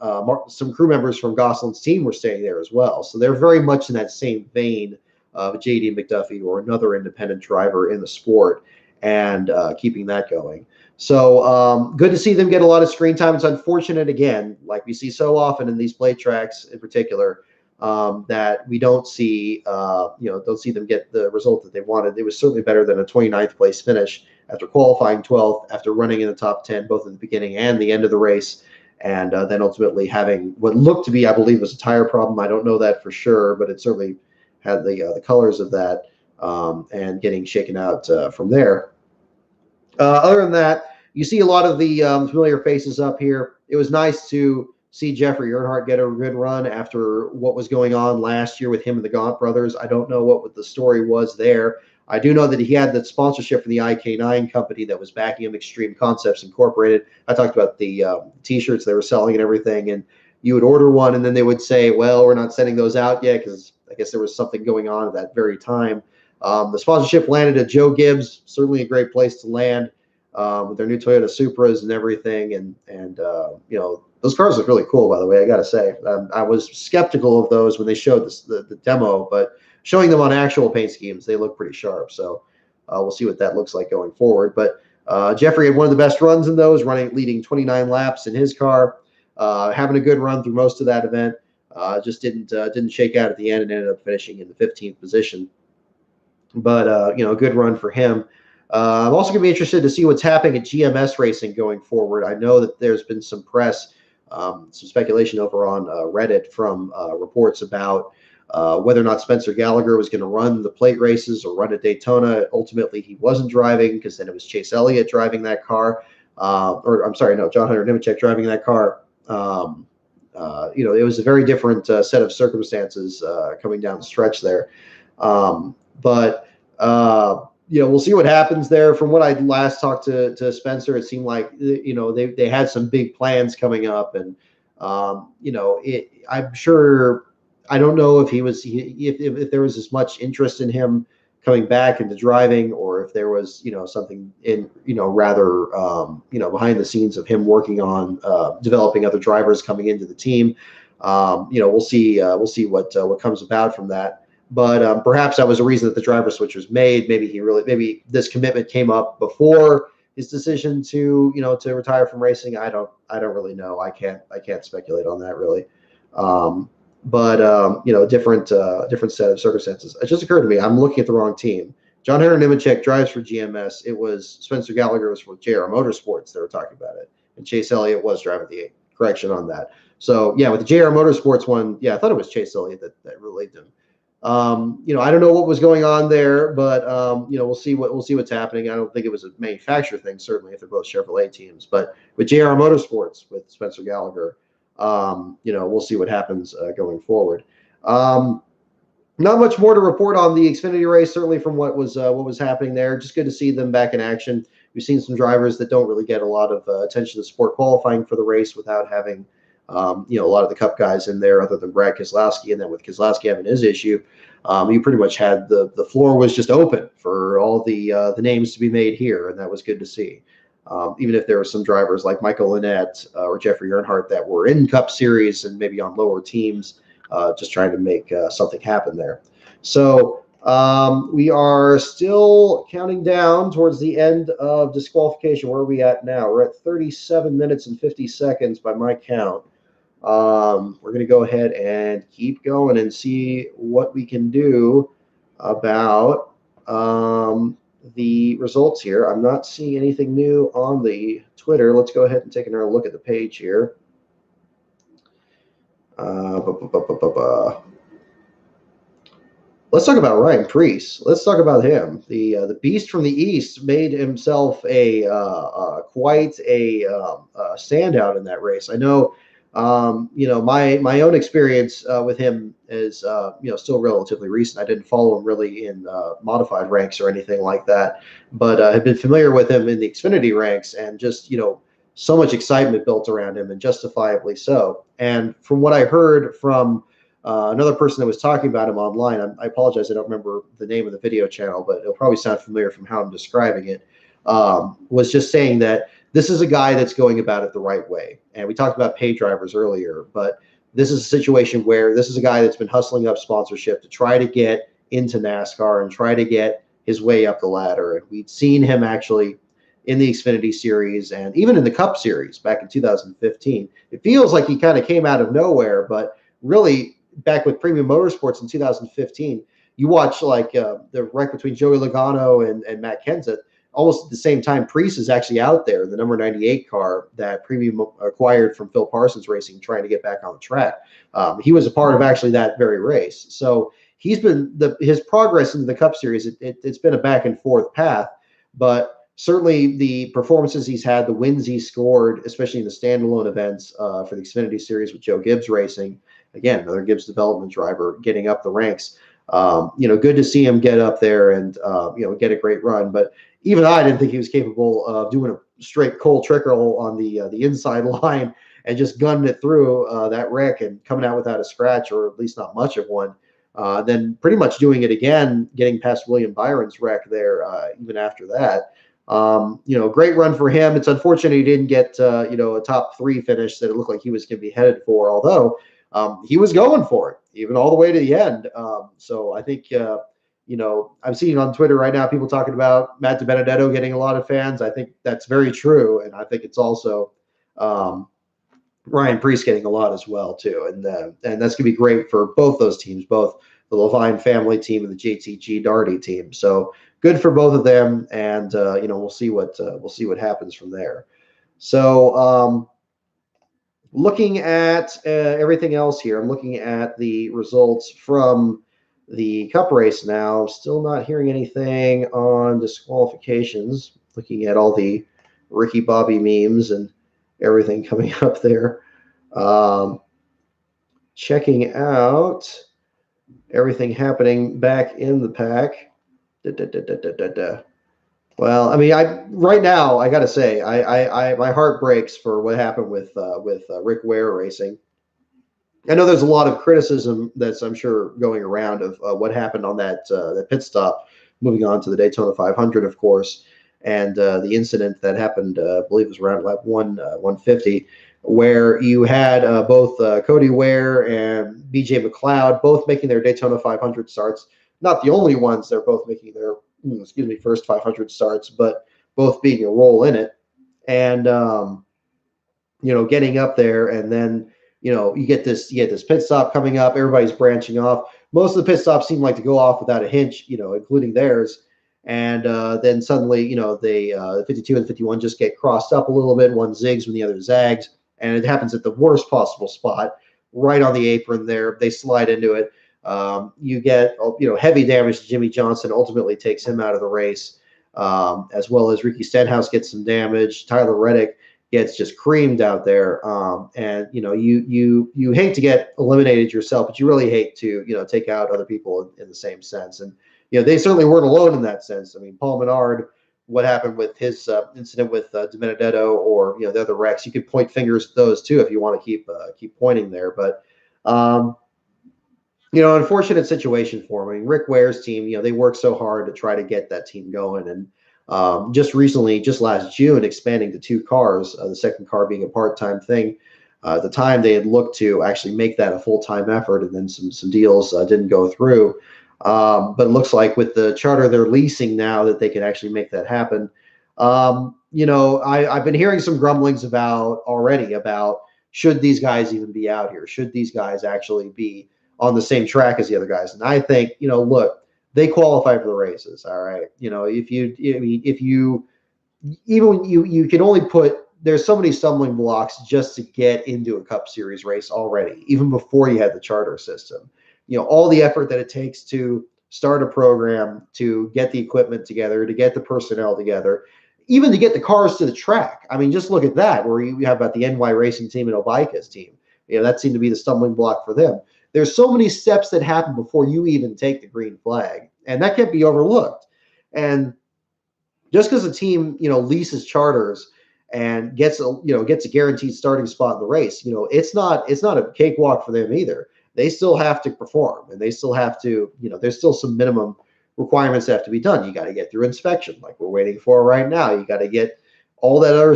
some crew members from Gosselin's team were staying there as well. So they're very much in that same vein of JD McDuffie or another independent driver in the sport, and keeping that going. So good to see them get a lot of screen time. It's unfortunate, again, like we see so often in these plate tracks in particular, that we don't see them get the result that they wanted. It was certainly better than a 29th place finish after qualifying 12th, after running in the top 10 both at the beginning and the end of the race, and then ultimately having what looked to be, I believe, was a tire problem. I don't know that for sure, but it certainly had the colors of that, and getting shaken out from there. Other than that, you see a lot of the familiar faces up here. It was nice to see Jeffrey Earnhardt get a good run after what was going on last year with him and the Gaunt brothers. I don't know what the story was there. I do know that he had the sponsorship from the IK9 company that was backing him, Extreme Concepts Incorporated. I talked about the T-shirts they were selling and everything, and you would order one, and then they would say, well, we're not sending those out yet, because I guess there was something going on at that very time. The sponsorship landed at Joe Gibbs, certainly a great place to land, with their new Toyota Supras and everything. And those cars look really cool, by the way, I got to say. I was skeptical of those when they showed the demo, but showing them on actual paint schemes, they look pretty sharp. So we'll see what that looks like going forward. But Jeffrey had one of the best runs in those, leading 29 laps in his car, having a good run through most of that event. Just didn't shake out at the end and ended up finishing in the 15th position. But a good run for him. I'm also going to be interested to see what's happening at GMS Racing going forward. I know that there's been some press, some speculation over on Reddit from reports about whether or not Spencer Gallagher was going to run the plate races or run at Daytona. Ultimately, he wasn't driving, because then it was Chase Elliott driving that car. John Hunter Nemechek driving that car. It was a very different set of circumstances coming down the stretch there. We'll see what happens there. From what I last talked to Spencer, it seemed like they had some big plans coming up, and I'm sure. I don't know if if there was as much interest in him coming back into driving, or if there was something in rather behind the scenes of him working on developing other drivers coming into the team. We'll see what comes about from that. But perhaps that was a reason that the driver switch was made. Maybe this commitment came up before his decision to retire from racing. I don't really know. I can't speculate on that really. Different set of circumstances. It just occurred to me, I'm looking at the wrong team. John Hunter Nemechek drives for GMS. It was Spencer Gallagher was for JR Motorsports. They were talking about it, and Chase Elliott was driving the correction on that. So yeah, with the JR Motorsports one, I thought it was Chase Elliott that relayed them. I don't know what was going on there, but we'll see what's happening. I don't think it was a manufacturer thing, certainly, if they're both Chevrolet teams. But with JR Motorsports, with Spencer Gallagher, we'll see what happens going forward. Not much more to report on the Xfinity race, certainly from what was happening there. Just good to see them back in action. We've seen some drivers that don't really get a lot of attention to sport qualifying for the race without having a lot of the Cup guys in there, other than Brad Keselowski. And then with Keselowski having his issue, you pretty much had the floor was just open for all the names to be made here, and that was good to see. Even if there were some drivers like Michael Lynette or Jeffrey Earnhardt that were in Cup Series and maybe on lower teams, just trying to make something happen there. So we are still counting down towards the end of disqualification. Where are we at now? We're at 37 minutes and 50 seconds by my count. We're going to go ahead and keep going and see what we can do about the results here. I'm not seeing anything new on the Twitter. Let's go ahead and take another look at the page here. Let's talk about Ryan Preece. Let's talk about him. The beast from the East made himself a quite a standout in that race. I know, my own experience with him is still relatively recent. I didn't follow him really in modified ranks or anything like that, but have been familiar with him in the Xfinity ranks, and just so much excitement built around him, and justifiably so. And from what I heard from another person that was talking about him online, I apologize, I don't remember the name of the video channel, but it'll probably sound familiar from how I'm describing it, was just saying that this is a guy that's going about it the right way. And we talked about pay drivers earlier, but this is a situation where this is a guy that's been hustling up sponsorship to try to get into NASCAR and try to get his way up the ladder. And we'd seen him actually in the Xfinity Series and even in the Cup Series back in 2015. It feels like he kind of came out of nowhere, but really, back with Premium Motorsports in 2015, you watch like the wreck between Joey Logano and Matt Kenseth. Almost at the same time, Preece is actually out there, the number 98 car that Premium acquired from Phil Parsons Racing, trying to get back on the track. He was a part of actually that very race. So he's been his progress in the Cup Series. It's been a back and forth path, but certainly the performances he's had, the wins he scored, especially in the standalone events for the Xfinity Series with Joe Gibbs Racing. Again, another Gibbs development driver getting up the ranks. Good to see him get up there and get a great run. But even I didn't think he was capable of doing a straight Cole Trickle on the inside line and just gunning it through that wreck and coming out without a scratch, or at least not much of one. Then pretty much doing it again, getting past William Byron's wreck there even after that. Great run for him. It's unfortunate he didn't get a top 3 finish that it looked like he was going to be headed for, although he was going for it even all the way to the end. So I think I'm seeing on Twitter right now people talking about Matt DiBenedetto getting a lot of fans. I think that's very true, and I think it's also Ryan Preece getting a lot as well too, and that's gonna be great for both those teams, both the Levine family team and the JTG Darty team. So good for both of them, and we'll see what happens from there. So looking at everything else here, I'm looking at the results from the Cup race now. Still not hearing anything on disqualifications. Looking at all the Ricky Bobby memes and everything coming up there. Checking out everything happening back in the pack. Well, I mean, right now I got to say, I my heart breaks for what happened with Rick Ware Racing. I know there's a lot of criticism that's, I'm sure, going around of what happened on that pit stop, moving on to the Daytona 500, of course, and the incident that happened, I believe it was around lap 150, where you had both Cody Ware and BJ McLeod both making their Daytona 500 starts. Not the only ones; they're both making their first 500 starts, but both being a role in it, and getting up there, and then you get this pit stop coming up. Everybody's branching off. Most of the pit stops seem like to go off without a hitch, including theirs. And then suddenly, the 52 and 51 just get crossed up a little bit. One zigs when the other zags, and it happens at the worst possible spot, right on the apron there. They slide into it. You get heavy damage to Jimmy Johnson. Ultimately takes him out of the race, as well as Ricky Stenhouse gets some damage. Tyler Reddick gets just creamed out there, and you hate to get eliminated yourself, but you really hate to take out other people in the same sense. And they certainly weren't alone in that sense. I mean, Paul Menard, what happened with his incident with DiBenedetto, or the other wrecks, you could point fingers at those too if you want to keep pointing there. But unfortunate situation for him. I mean, Rick Ware's team, they worked so hard to try to get that team going, and just recently, just last June, expanding to 2 cars, the second car being a part-time thing. At the time, they had looked to actually make that a full-time effort, and then some deals didn't go through. But it looks like with the charter they're leasing now, that they can actually make that happen. I've been hearing some grumblings about should these guys even be out here? Should these guys actually be on the same track as the other guys? And I think, look, they qualify for the races. All right. If you even when you can only put, there's so many stumbling blocks just to get into a Cup Series race already, even before you had the charter system. All the effort that it takes to start a program, to get the equipment together, to get the personnel together, even to get the cars to the track. I mean, just look at that, where you have about the NY Racing team and Obaika's team. That seemed to be the stumbling block for them. There's so many steps that happen before you even take the green flag, and that can't be overlooked. And just because a team leases charters and gets a guaranteed starting spot in the race, it's not a cakewalk for them either. They still have to perform, and they still have to, there's still some minimum requirements that have to be done. You got to get through inspection, like we're waiting for right now. You got to get all that other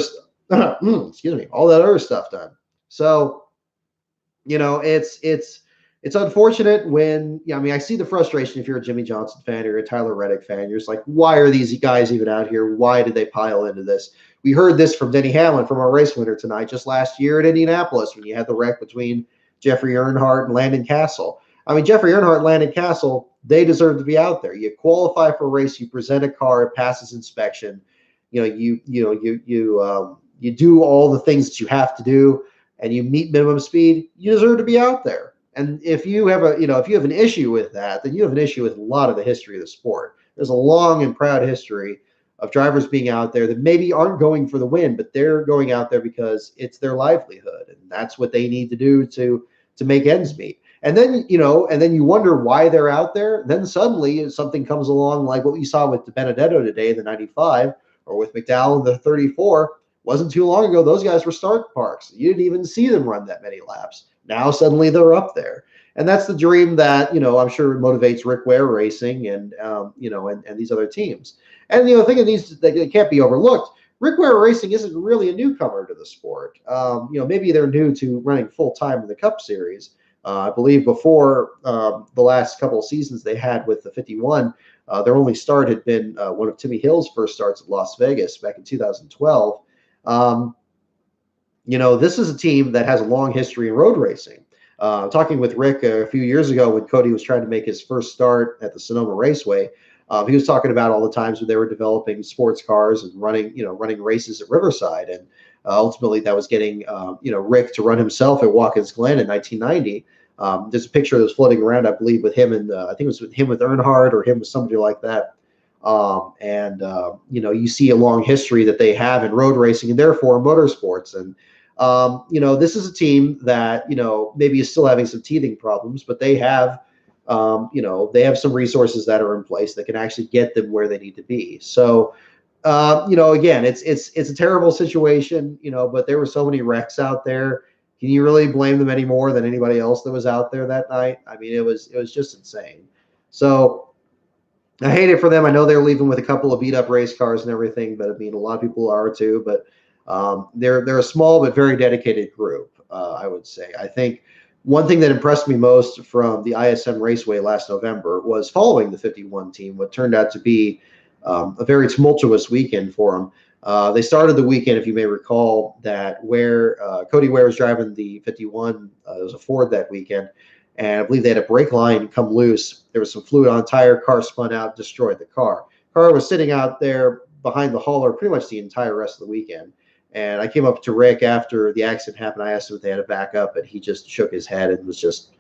excuse me, all that other stuff done. So it's unfortunate when, I mean, I see the frustration if you're a Jimmy Johnson fan or a Tyler Reddick fan. You're just like, why are these guys even out here? Why did they pile into this? We heard this from Denny Hamlin, from our race winner tonight, just last year at Indianapolis, when you had the wreck between Jeffrey Earnhardt and Landon Castle. I mean, Jeffrey Earnhardt and Landon Castle, they deserve to be out there. You qualify for a race, you present a car, it passes inspection. You do all the things that you have to do, and you meet minimum speed. You deserve to be out there. And if you have an issue with that, then you have an issue with a lot of the history of the sport. There's a long and proud history of drivers being out there that maybe aren't going for the win, but they're going out there because it's their livelihood, and that's what they need to do to make ends meet. And then you wonder why they're out there. Then suddenly something comes along, like what we saw with Benedetto today, the 95, or with McDowell, the 34. Wasn't too long ago, those guys were start parks. You didn't even see them run that many laps. Now suddenly they're up there. And that's the dream that, I'm sure motivates Rick Ware Racing and these other teams. And the thing of these that can't be overlooked, Rick Ware Racing isn't really a newcomer to the sport. Maybe they're new to running full time in the Cup Series. I believe before the last couple of seasons they had with the 51, their only start had been one of Timmy Hill's first starts at Las Vegas back in 2012. This is a team that has a long history in road racing. Talking with Rick a few years ago when Cody was trying to make his first start at the Sonoma Raceway, he was talking about all the times when they were developing sports cars and running races at Riverside. And ultimately that was getting, Rick to run himself at Watkins Glen in 1990. There's a picture that was floating around, I believe, with him and I think it was with him with Earnhardt or him with somebody like that. You see a long history that they have in road racing and therefore motorsports. And, this is a team that, maybe is still having some teething problems, but they have, they have some resources that are in place that can actually get them where they need to be. So, again, it's a terrible situation, but there were so many wrecks out there. Can you really blame them any more than anybody else that was out there that night? I mean, it was just insane. So I hate it for them. I know they're leaving with a couple of beat up race cars and everything, but I mean, a lot of people are too, but they're a small but very dedicated group, I would say. I think one thing that impressed me most from the ISM Raceway last November was following the 51 team, what turned out to be a very tumultuous weekend for them. They started the weekend, if you may recall, that where Cody Ware was driving the 51. It was a Ford that weekend, and I believe they had a brake line come loose. There was some fluid on a tire, car spun out, destroyed the car. Car was sitting out there behind the hauler pretty much the entire rest of the weekend. And I came up to Rick after the accident happened. I asked him if they had a backup, and he just shook his head and was just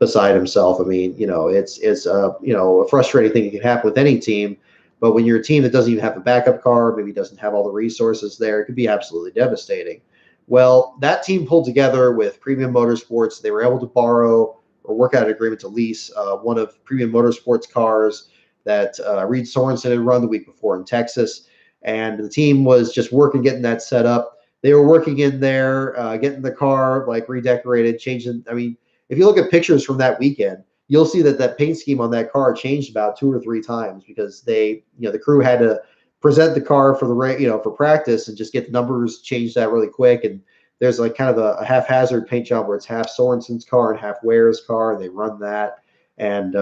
beside himself. I mean, it's a frustrating thing that can happen with any team. But when you're a team that doesn't even have a backup car, maybe doesn't have all the resources there, it could be absolutely devastating. Well, that team pulled together with Premium Motorsports. They were able to borrow or work out an agreement to lease one of Premium Motorsports' cars that Reed Sorensen had run the week before in Texas. And the team was just working, getting that set up. They were working in there, getting the car like redecorated, changing. I mean, if you look at pictures from that weekend, you'll see that paint scheme on that car changed about 2 or 3 times because the crew had to present the car for for practice and just get the numbers changed out really quick. And there's like kind of a haphazard paint job where it's half Sorensen's car and half Ware's car, and they run that. And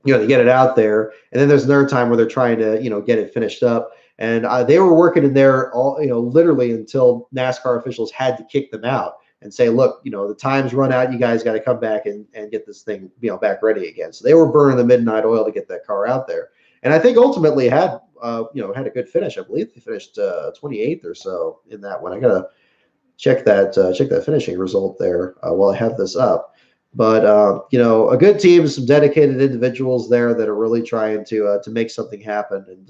they get it out there, and then there's another time where they're trying to, get it finished up. And they were working in there all, literally until NASCAR officials had to kick them out. and say, look, the time's run out. You guys got to come back and get this thing, back ready again. So they were burning the midnight oil to get that car out there. And I think ultimately had a good finish. I believe they finished 28th or so in that one. I gotta check that finishing result there while I have this up. But a good team, some dedicated individuals there that are really trying to make something happen. And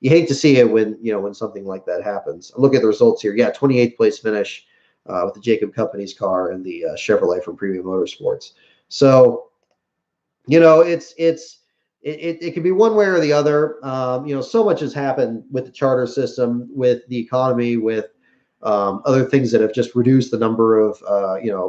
you hate to see it when something like that happens. Look at the results here. Yeah, 28th place finish with the Jacob Company's car and the Chevrolet from Premium Motorsports. So it can be one way or the other. So much has happened with the charter system, with the economy, with other things that have just reduced the number of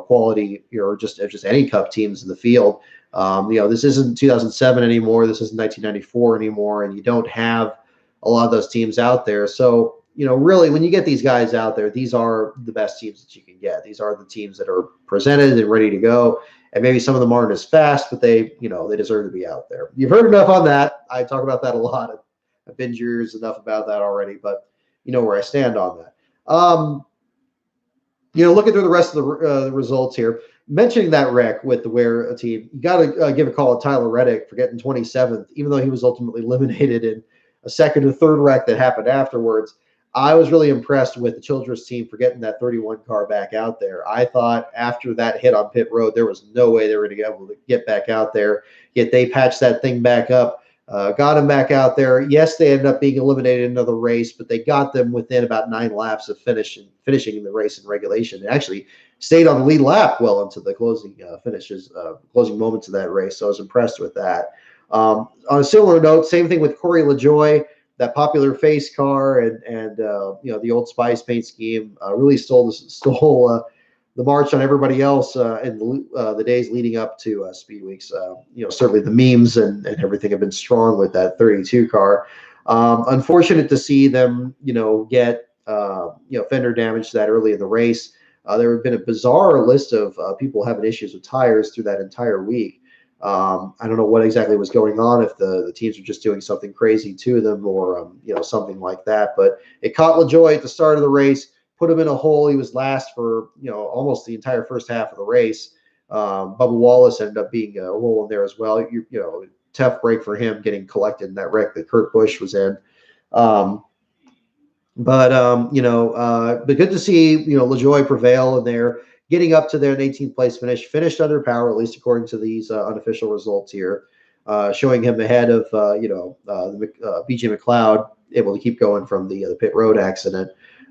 quality or just any cup teams in the field. This isn't 2007 anymore. This isn't 1994 anymore, and you don't have a lot of those teams out there. So really, when you get these guys out there, these are the best teams that you can get. These are the teams that are presented and ready to go. And maybe some of them aren't as fast, but they deserve to be out there. You've heard enough on that. I talk about that a lot. I've been your ears enough about that already, but you know where I stand on that. Looking through the rest of the results here, mentioning that wreck with the Ware team, you got to give a call to Tyler Reddick for getting 27th, even though he was ultimately eliminated in a second or third wreck that happened afterwards. I was really impressed with the Childress team for getting that 31 car back out there. I thought after that hit on pit road, there was no way they were going to be able to get back out there, yet they patched that thing back up. Got him back out there. Yes, they ended up being eliminated in another race, but they got them within about 9 laps of finishing the race in regulation. They actually stayed on the lead lap well into the closing closing moments of that race. So I was impressed with that. On a similar note, same thing with Corey LaJoie, that popular face car and the Old Spice paint scheme really stole the march on everybody else in the days leading up to Speed Weeks. Certainly the memes and everything have been strong with that 32 car. Unfortunate to see them, get fender damage that early in the race. There had been a bizarre list of people having issues with tires through that entire week. I don't know what exactly was going on, if the teams were just doing something crazy to them or something like that. But it caught LaJoie at the start of the race, put him in a hole. He was last for almost the entire first half of the race. Bubba Wallace ended up being a hole in there as well. Tough break for him getting collected in that wreck that Kurt Busch was in. But good to see LaJoie prevail in there, getting up to their 18th place finish, finished under power, at least according to these unofficial results here, showing him ahead of BJ McLeod, able to keep going from the pit road accident.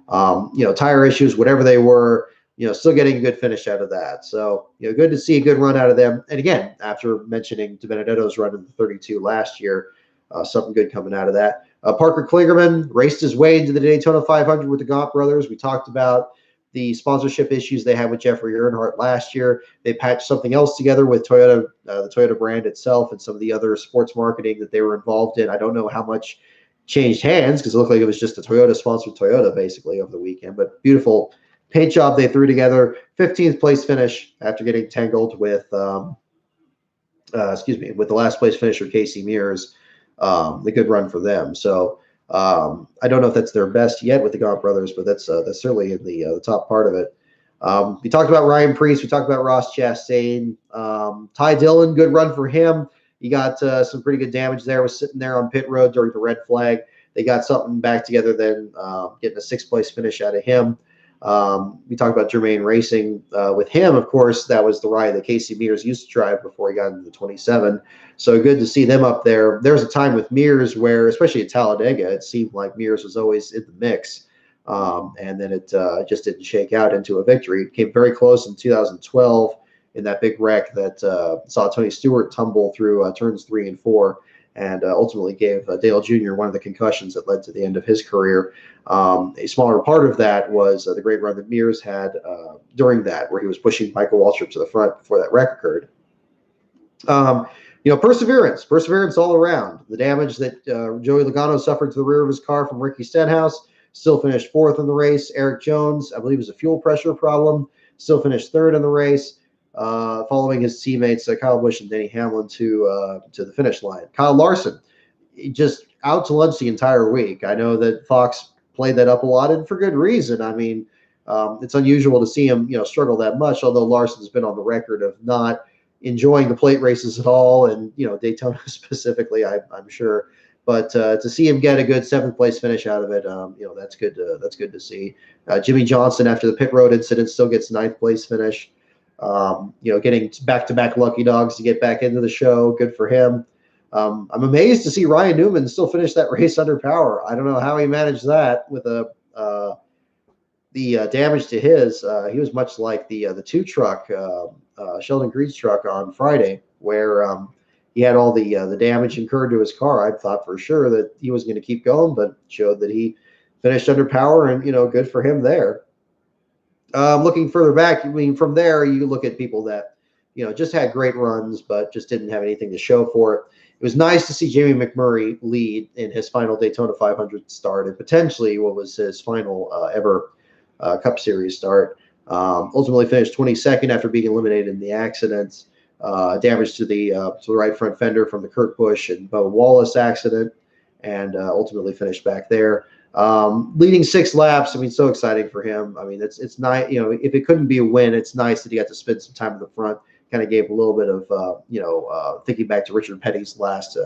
Tire issues, whatever they were, still getting a good finish out of that. So, good to see a good run out of them. And again, after mentioning DiBenedetto's run in the 32 last year, something good coming out of that. Parker Kligerman raced his way into the Daytona 500 with the Gaunt brothers. We talked about the sponsorship issues they had with Jeffrey Earnhardt last year. They patched something else together with Toyota, the Toyota brand itself, and some of the other sports marketing that they were involved in. I don't know how much changed hands because it looked like it was just a Toyota-sponsored Toyota basically over the weekend. But beautiful paint job they threw together. 15th place finish after getting tangled with, with the last place finisher Casey Mears. The good run for them. So I don't know if that's their best yet with the Gaunt brothers, but that's certainly in the top part of it. We talked about Ryan Preece. We talked about Ross Chastain. Ty Dillon, good run for him. He got some pretty good damage there. Was sitting there on pit road during the red flag. They got something back together then, getting a 6th place finish out of him. We talked about Germain Racing with him. Of course, that was the ride that Casey Mears used to drive before he got into the 27. So good to see them up there. There was a time with Mears where, especially at Talladega, it seemed like Mears was always in the mix. And then it just didn't shake out into a victory. It came very close in 2012 in that big wreck that saw Tony Stewart tumble through turns 3 and 4. And ultimately gave Dale Jr. one of the concussions that led to the end of his career. A smaller part of that was the great run that Mears had during that, where he was pushing Michael Waltrip to the front before that wreck occurred. Perseverance all around. The damage that Joey Logano suffered to the rear of his car from Ricky Stenhouse, still finished 4th in the race. Eric Jones, I believe, was a fuel pressure problem, still finished 3rd in the race. Following his teammates Kyle Busch and Denny Hamlin to the finish line. Kyle Larson, just out to lunch the entire week. I know that Fox played that up a lot, and for good reason. I mean, It's unusual to see him, struggle that much. Although Larson's been on the record of not enjoying the plate races at all, and Daytona specifically, I'm sure. But to see him get a good seventh place finish out of it, that's good. That's good to see. Jimmy Johnson, after the pit road incident, still gets ninth place finish. Getting back-to-back lucky dogs to get back into the show. Good for him. I'm amazed to see Ryan Newman still finish that race under power. I don't know how he managed that with the damage to his. He was much like the two truck, Sheldon Creed's truck on Friday, where he had all the damage incurred to his car. I thought for sure that he was going to keep going, but showed that he finished under power, and good for him there. Looking further back, I mean, from there you look at people that just had great runs, but just didn't have anything to show for it. It was nice to see Jamie McMurray lead in his final Daytona 500 start, and potentially what was his final ever Cup Series start. Ultimately finished 22nd after being eliminated in the accidents. Damage to the right front fender from the Kurt Busch and Bubba Wallace accident, and ultimately finished back there. Leading 6 laps. I mean, so exciting for him. I mean, it's nice. If it couldn't be a win, it's nice that he got to spend some time in the front. Kind of gave a little bit of, thinking back to Richard Petty's last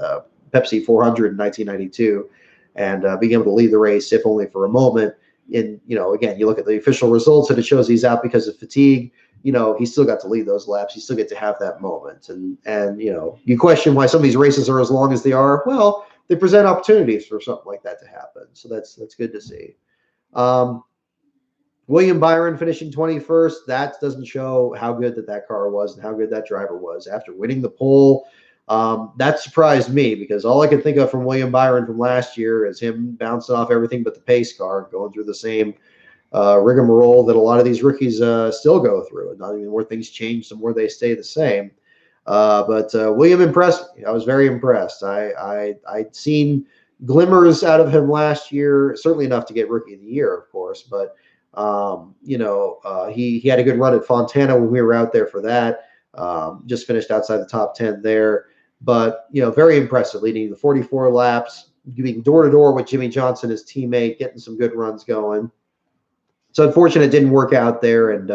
Pepsi 400 in 1992, and being able to lead the race, if only for a moment. And again, you look at the official results, and it shows he's out because of fatigue. He still got to lead those laps. He still get to have that moment. And you question why some of these races are as long as they are. Well, they present opportunities for something like that to happen. So that's good to see. William Byron finishing 21st. That doesn't show how good that car was and how good that driver was after winning the pole. That surprised me, because all I could think of from William Byron from last year is him bouncing off everything but the pace car, going through the same rigmarole that a lot of these rookies still go through. And the more things change, the more they stay the same. But William impressed me. I was very impressed. I'd seen glimmers out of him last year, certainly enough to get Rookie of the Year, of course. But he had a good run at Fontana when we were out there for that. Just finished outside the top 10 there. But very impressive, leading the 44 laps, being door to door with Jimmy Johnson, his teammate, getting some good runs going. It's unfortunate it didn't work out there, and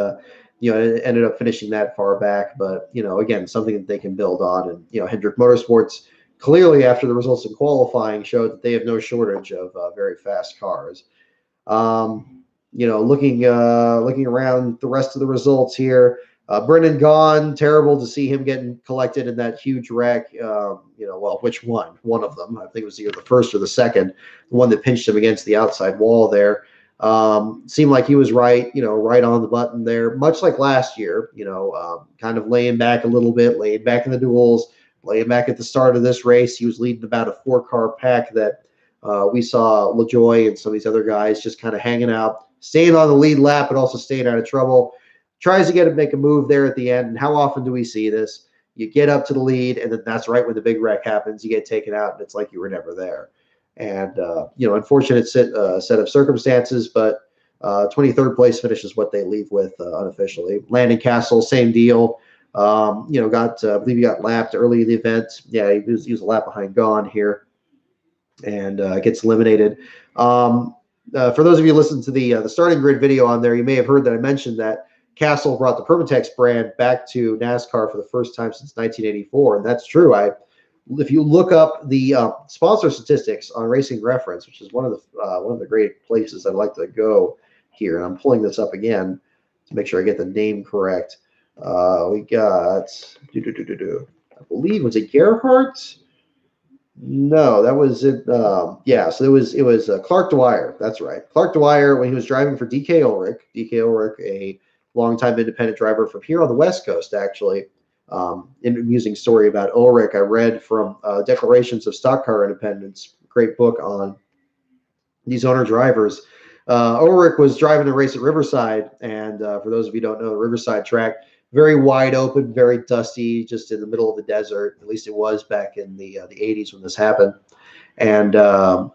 it ended up finishing that far back. But again, something that they can build on. And Hendrick Motorsports clearly, after the results in qualifying, showed that they have no shortage of very fast cars. Looking around the rest of the results here, Brendan Gaughan, terrible to see him getting collected in that huge wreck. Well, which one? One of them. I think it was either the first or the second, the one that pinched him against the outside wall there. Seemed like he was right on the button there, much like last year, kind of laying back a little bit, laying back in the duels, laying back at the start of this race. He was leading about a 4-car pack that we saw LaJoie and some of these other guys just kind of hanging out, staying on the lead lap, but also staying out of trouble. Tries to make a move there at the end. And how often do we see this? You get up to the lead, and then that's right when the big wreck happens. You get taken out, and it's like you were never there. And, unfortunate set of circumstances, but 23rd place finish is what they leave with unofficially. Landon Castle, same deal. I believe he got lapped early in the event. Yeah, he was a lap behind Gaughan here, and gets eliminated. For those of you who listened to the starting grid video on there, you may have heard that I mentioned that Castle brought the Permatex brand back to NASCAR for the first time since 1984, and that's true. If you look up the sponsor statistics on Racing Reference, which is one of the great places I'd like to go here, and I'm pulling this up again to make sure I get the name correct. We got I believe, was it Gerhardt? No, that was it. Yeah, so it was Clark Dwyer. That's right, Clark Dwyer, when he was driving for DK Ulrich. DK Ulrich, a longtime independent driver from here on the West Coast, actually. An amusing story about Ulrich I read from Declarations of Stock Car Independence, great book on these owner drivers. Ulrich was driving a race at Riverside, and for those of you who don't know, the Riverside track, very wide open, very dusty, just in the middle of the desert. At least it was back in the 80s when this happened. And Ulrich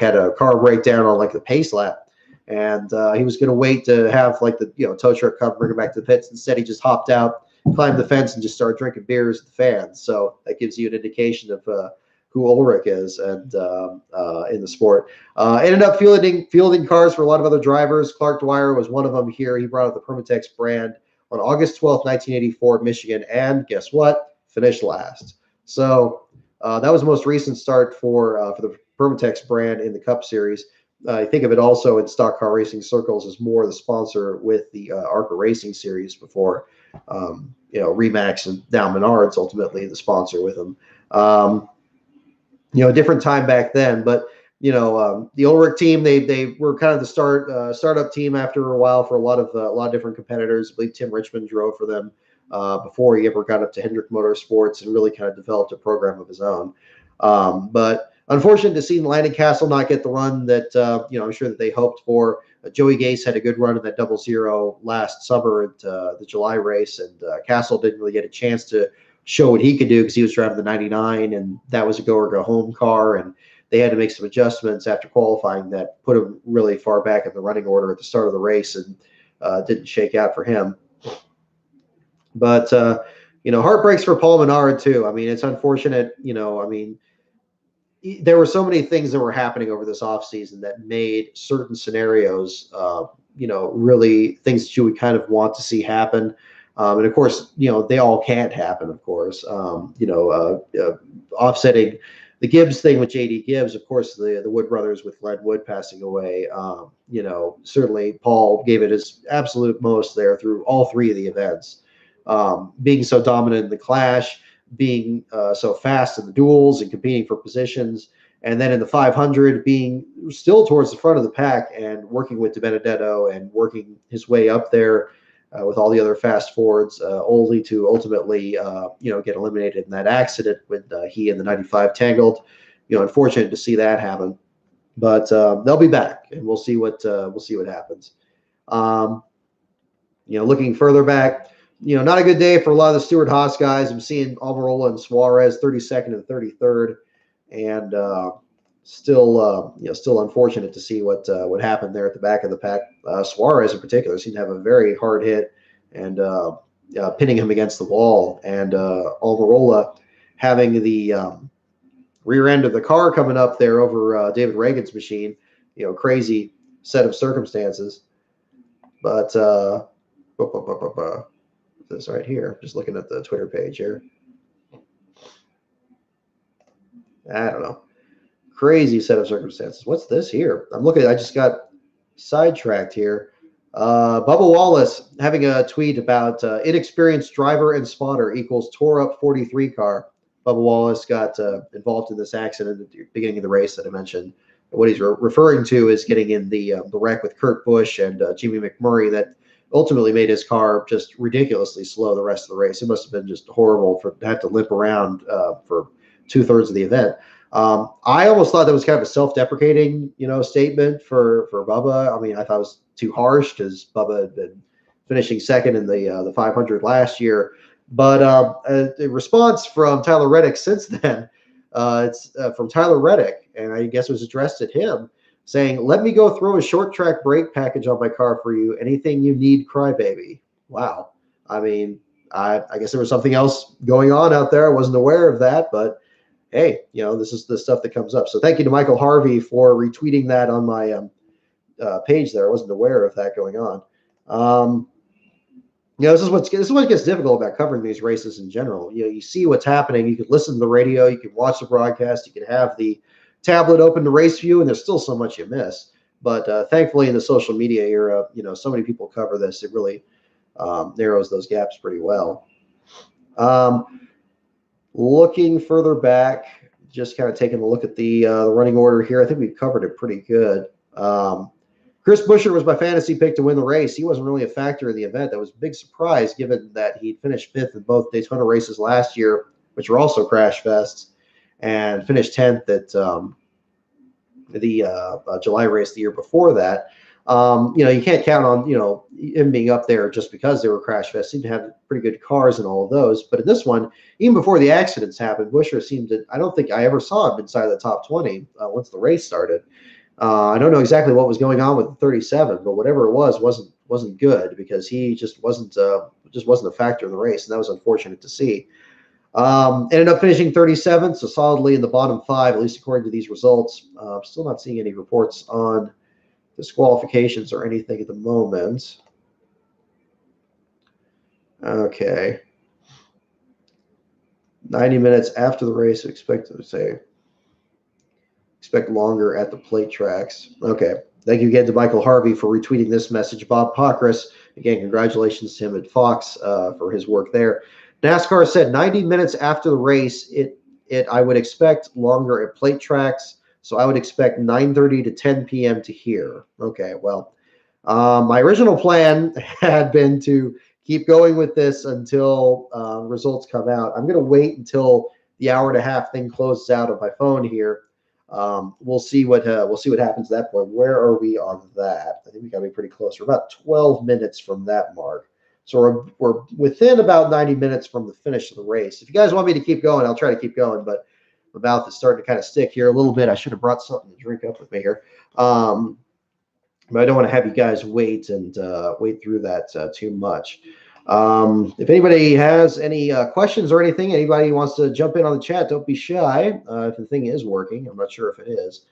had a car breakdown on the pace lap. And he was going to wait to have the tow truck come bring him back to the pits. Instead, he just hopped out, climbed the fence, and just started drinking beers at the fans. So that gives you an indication of who Ulrich is and in the sport. Ended up fielding cars for a lot of other drivers. Clark Dwyer was one of them here. He brought out the Permatex brand on August 12th, 1984 at Michigan, and guess what? Finished last. So that was the most recent start for the Permatex brand in the Cup Series. I think of it also in stock car racing circles as more the sponsor with the ARCA Racing Series before, Remax and Dow Menards ultimately the sponsor with them. A different time back then, but the Ulrich team, they were kind of the startup team after a while for a lot of different competitors. I believe Tim Richmond drove for them before he ever got up to Hendrick Motorsports and really kind of developed a program of his own. But unfortunate to see Landon Castle not get the run that I'm sure that they hoped for. Joey Gase had a good run in that 00 last summer at the July race, and Castle didn't really get a chance to show what he could do because he was driving the 99, and that was a go or go home car, and they had to make some adjustments after qualifying that put him really far back in the running order at the start of the race, and didn't shake out for him. But heartbreaks for Paul Menard too. I mean, it's unfortunate. There were so many things that were happening over this offseason that made certain scenarios, really things that you would kind of want to see happen. And of course, they all can't happen, of course. Offsetting the Gibbs thing with JD Gibbs, of course, the Wood brothers with Glenn Wood passing away. Certainly Paul gave it his absolute most there through all three of the events. Being so dominant in the Clash, being so fast in the duels and competing for positions, and then in the 500 being still towards the front of the pack and working with DiBenedetto and working his way up there with all the other fast Fords, only to ultimately get eliminated in that accident when he and the 95 tangled. Unfortunate to see that happen, but they'll be back, and we'll see what happens. Looking further back. Not a good day for a lot of the Stewart-Haas guys. I'm seeing Almirola and Suarez 32nd and 33rd, and still unfortunate to see what happened there at the back of the pack. Suarez in particular seemed to have a very hard hit and pinning him against the wall, and Almirola having the rear end of the car coming up there over David Reagan's machine. Crazy set of circumstances, but. This right here, just looking at the Twitter page here. I don't know. Crazy set of circumstances. What's this here? I just got sidetracked here. Bubba Wallace having a tweet about inexperienced driver and spotter equals tore up 43 car. Bubba Wallace got involved in this accident at the beginning of the race that I mentioned. What he's referring to is getting in the wreck with Kurt Busch and Jimmy McMurray that ultimately made his car just ridiculously slow the rest of the race. It must have been just horrible to have to limp around for 2/3 of the event. I almost thought that was kind of a self-deprecating, statement for Bubba. I mean, I thought it was too harsh because Bubba had been finishing second in the 500 last year. But the response from Tyler Reddick since then, it's from Tyler Reddick, and I guess it was addressed at him, saying, "Let me go throw a short track brake package on my car for you. Anything you need, crybaby." Wow. I mean, I guess there was something else going on out there. I wasn't aware of that, but hey, this is the stuff that comes up. So thank you to Michael Harvey for retweeting that on my page there. I wasn't aware of that going on. This is what gets difficult about covering these races in general. You see what's happening. You can listen to the radio. You can watch the broadcast. You can have the tablet open to race view, and there's still so much you miss. But thankfully, in the social media era, so many people cover this. It really narrows those gaps pretty well. Looking further back, just kind of taking a look at the running order here. I think we've covered it pretty good. Chris Buescher was my fantasy pick to win the race. He wasn't really a factor in the event. That was a big surprise given that he finished 5th in both Daytona races last year, which were also crash fests, and finished 10th at the July race the year before that. You can't count on, him being up there just because they were crash fests. Seemed to have pretty good cars in all of those. But in this one, even before the accidents happened, Buescher seemed to, I don't think I ever saw him inside the top 20 once the race started. I don't know exactly what was going on with the 37, but whatever it was wasn't good because he just wasn't a factor in the race, and that was unfortunate to see. Ended up finishing 37th, so solidly in the bottom 5, at least according to these results. Still not seeing any reports on disqualifications or anything at the moment. Okay. 90 minutes after the race, expect longer at the plate tracks. Okay. Thank you again to Michael Harvey for retweeting this message. Bob Pockris, again, congratulations to him at Fox for his work there. NASCAR said 90 minutes after the race, I would expect longer at plate tracks. So I would expect 9:30 to 10 p.m. to hear. Okay, well, my original plan had been to keep going with this until results come out. I'm going to wait until the hour and a half thing closes out on my phone here. We'll see what happens at that point. Where are we on that? I think we got to be pretty close. We're about 12 minutes from that mark. So we're within about 90 minutes from the finish of the race. If you guys want me to keep going, I'll try to keep going, but my mouth is starting to kind of stick here a little bit. I should have brought something to drink up with me here. But I don't want to have you guys wait through that too much. If anybody has any questions or anything, anybody wants to jump in on the chat, don't be shy. If the thing is working, I'm not sure if it is.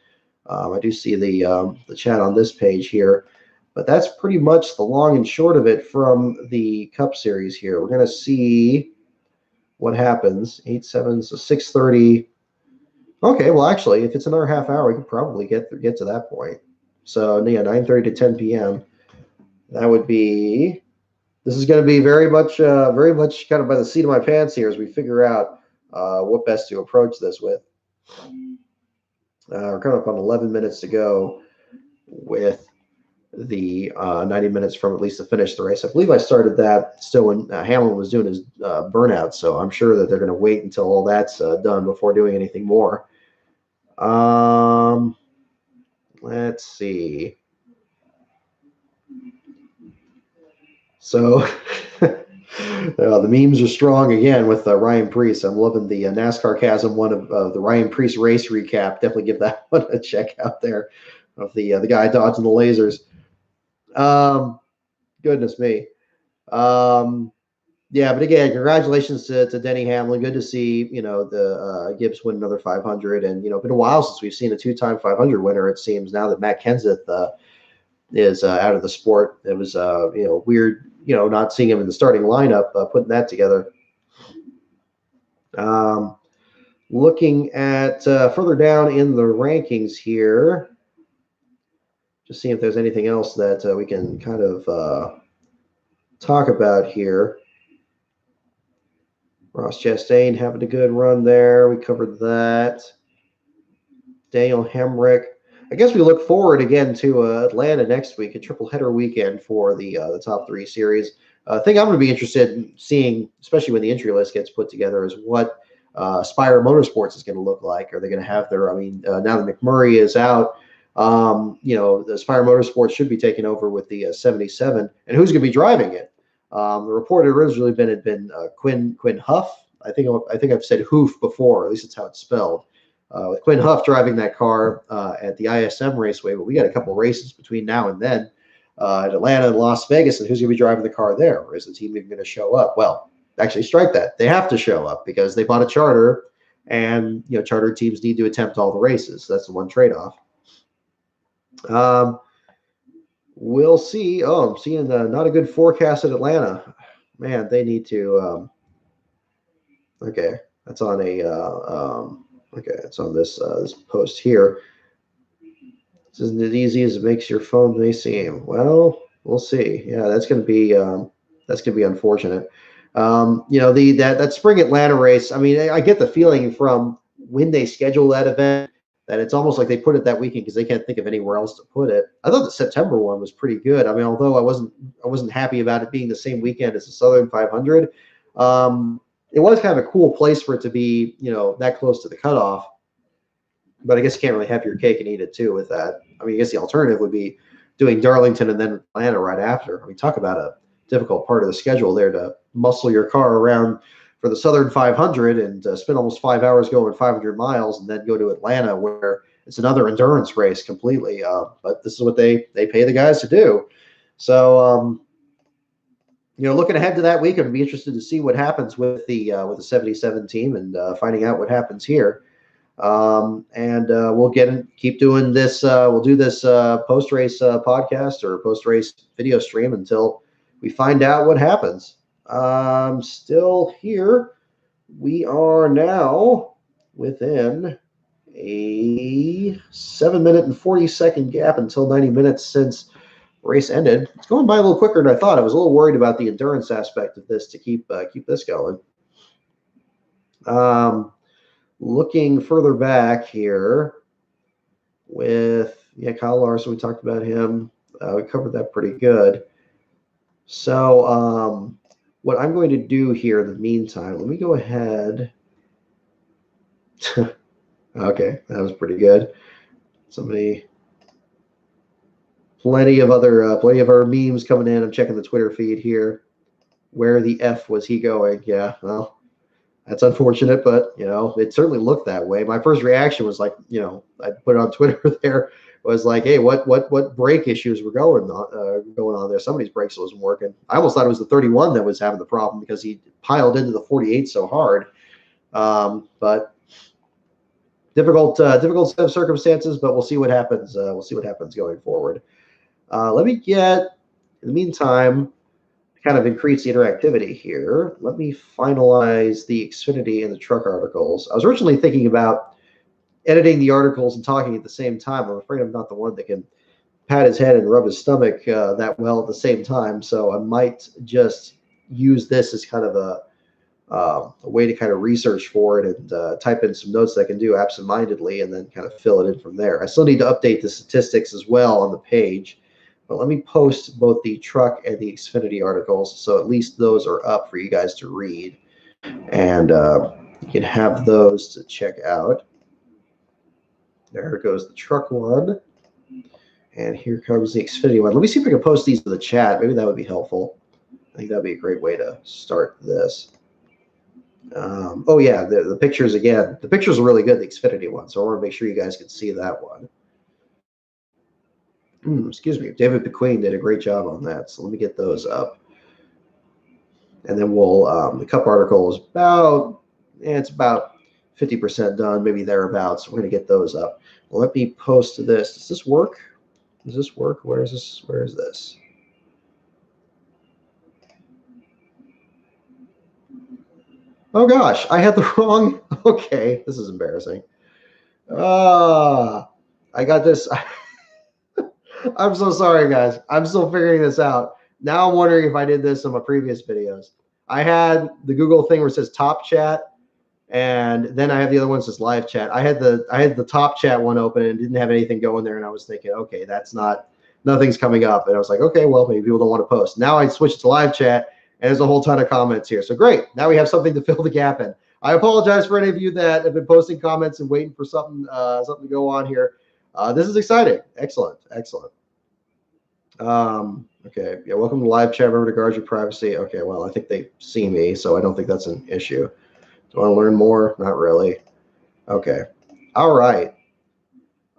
I do see the chat on this page here, but that's pretty much the long and short of it from the Cup Series here. We're going to see what happens. 8-7, so 6:30. Okay, well, actually, if it's another half hour, we could probably get to that point. So, yeah, 9:30 to 10 p.m. That would be. This is going to be very much kind of by the seat of my pants here as we figure out what best to approach this with. We're coming up on 11 minutes to go with the 90 minutes from at least the finish of the race. I believe I started that still when Hamlin was doing his burnout, so I'm sure that they're going to wait until all that's done before doing anything more. Let's see. So the memes are strong again with Ryan Preece. I'm loving the NASCAR Chasm one of the Ryan Preece race recap. Definitely give that one a check out there of the guy dodging the lasers. Goodness me. Yeah, but again, congratulations to Denny Hamlin. Good to see, the Gibbs win another 500. And, been a while since we've seen a two-time 500 winner, it seems, now that Matt Kenseth is out of the sport. It was, weird, not seeing him in the starting lineup, putting that together. Looking at further down in the rankings here, just seeing if there's anything else that we can kind of talk about here. Ross Chastain having a good run there. We covered that. Daniel Hemrick. I guess we look forward again to Atlanta next week, a triple header weekend for the top 3 series. I think I'm going to be interested in seeing, especially when the entry list gets put together, is what Spire Motorsports is going to look like. Are they going to have their? Now that McMurray is out, the Spire Motorsports should be taking over with the 77, and who's going to be driving it? The report had originally been Quinn Huff. I think I've said Hoof before. At least it's how it's spelled. With Quinn Huff driving that car at the ISM Raceway, but we got a couple races between now and then at Atlanta and Las Vegas, and who's going to be driving the car there? Or is the team even going to show up? Well, actually, strike that. They have to show up because they bought a charter, and charter teams need to attempt all the races. That's the one trade-off. We'll see. Oh, I'm seeing not a good forecast at Atlanta. Man, they need to. Okay, that's on a. Okay, it's on this post here. This isn't as easy as it makes your phone may seem. Well, we'll see. Yeah, that's going to be unfortunate. That spring Atlanta race. I mean, I get the feeling from when they schedule that event that it's almost like they put it that weekend because they can't think of anywhere else to put it. I thought the September one was pretty good. I mean, although I wasn't happy about it being the same weekend as the Southern 500. It was kind of a cool place for it to be, that close to the cutoff. But I guess you can't really have your cake and eat it too with that. I mean, I guess the alternative would be doing Darlington and then Atlanta right after. I mean, talk about a difficult part of the schedule there to muscle your car around for the Southern 500 and spend almost 5 hours going 500 miles and then go to Atlanta where it's another endurance race completely. But this is what they pay the guys to do. So, looking ahead to that week, I'd be interested to see what happens with the 77 team and finding out what happens here. And we'll keep doing this. We'll do this post race podcast or post race video stream until we find out what happens. Still here. We are now within a 7-minute and 40-second gap until 90 minutes since race ended. It's going by a little quicker than I thought. I was a little worried about the endurance aspect of this to keep this going. Looking further back here with Kyle Larson, we talked about him. We covered that pretty good. So what I'm going to do here in the meantime, let me go ahead. Okay, that was pretty good. Plenty of our memes coming in. I'm checking the Twitter feed here. Where the F was he going? Yeah, well, that's unfortunate, but it certainly looked that way. My first reaction was like, I put it on Twitter there, was like, hey, what brake issues were going on there? Somebody's brakes wasn't working. I almost thought it was the 31 that was having the problem because he piled into the 48 so hard. But difficult set of circumstances, but we'll see what happens. We'll see what happens going forward. Let me get, in the meantime, kind of increase the interactivity here. Let me finalize the Xfinity and the truck articles. I was originally thinking about editing the articles and talking at the same time. I'm afraid I'm not the one that can pat his head and rub his stomach that well at the same time. So I might just use this as kind of a way to kind of research for it and type in some notes that I can do absentmindedly and then kind of fill it in from there. I still need to update the statistics as well on the page. But let me post both the truck and the Xfinity articles, so at least those are up for you guys to read. And you can have those to check out. There goes the truck one. And here comes the Xfinity one. Let me see if I can post these to the chat. Maybe that would be helpful. I think that would be a great way to start this. Oh, yeah, the pictures again. The pictures are really good, the Xfinity one, so I want to make sure you guys can see that one. Excuse me. David McQueen did a great job on that. So let me get those up. And then we'll, the cup article is it's about 50% done, maybe thereabouts. We're going to get those up. Let me post this. Does this work? Does this work? Where is this? Where is this? Oh gosh, I had the wrong. Okay, this is embarrassing. I got this. I'm so sorry, guys. I'm still figuring this out. Now I'm wondering if I did this in my previous videos. I had the Google thing where it says top chat, and then I have the other one that says live chat. I had the top chat one open and didn't have anything going there, and I was thinking, okay, nothing's coming up. And I was like, okay, well, maybe people don't want to post. Now I switched to live chat, and there's a whole ton of comments here. So great. Now we have something to fill the gap in. I apologize for any of you that have been posting comments and waiting for something to go on here. This is exciting. Excellent. Okay. Yeah. Welcome to live chat. Remember to guard your privacy. Okay. Well, I think they see me, so I don't think that's an issue. Do I want to learn more? Not really. Okay. All right.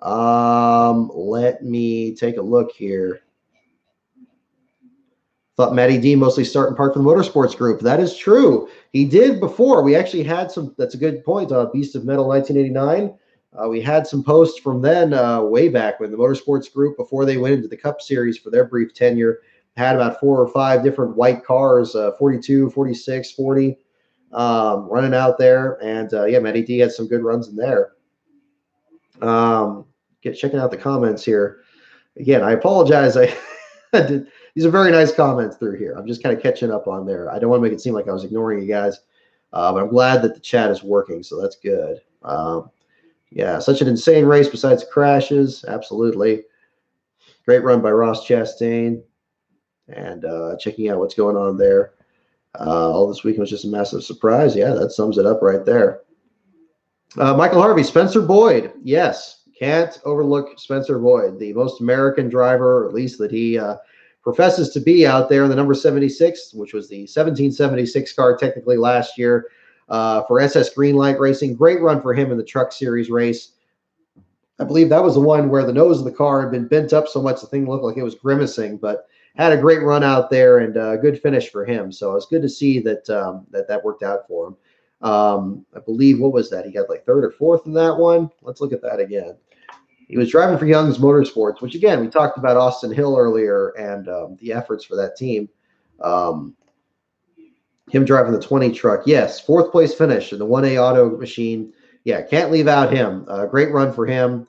Let me take a look here. Thought Matty D mostly start and park for the motorsports group. That is true. He did before. We actually had some. That's a good point. Beast of Metal 1989. We had some posts from then way back when the motorsports group, before they went into the Cup Series for their brief tenure, had about 4 or 5 different white cars, 42, 46, 40, running out there. And yeah, Matty D had some good runs in there. Checking out the comments here. Again, I apologize. These are very nice comments through here. I'm just kind of catching up on there. I don't want to make it seem like I was ignoring you guys, but I'm glad that the chat is working, so that's good. Yeah, such an insane race besides crashes. Absolutely. Great run by Ross Chastain. And checking out what's going on there. All this weekend was just a massive surprise. Yeah, that sums it up right there. Michael Harvey, Spencer Boyd. Yes, can't overlook Spencer Boyd, the most American driver, or at least that he professes to be out there in the number 76, which was the 1776 car technically last year. For SS Greenlight Racing. Great run for him in the Truck Series race. I believe that was the one where the nose of the car had been bent up so much the thing looked like it was grimacing, but had a great run out there and a good finish for him. So it's good to see that that worked out for him. I believe, what was that? He got like third or fourth in that one. Let's look at that again. He was driving for Young's Motorsports, which again, we talked about Austin Hill earlier and the efforts for that team. Him driving the 20 truck. Yes, fourth place finish in the 1A auto machine. Yeah, can't leave out him. Great run for him.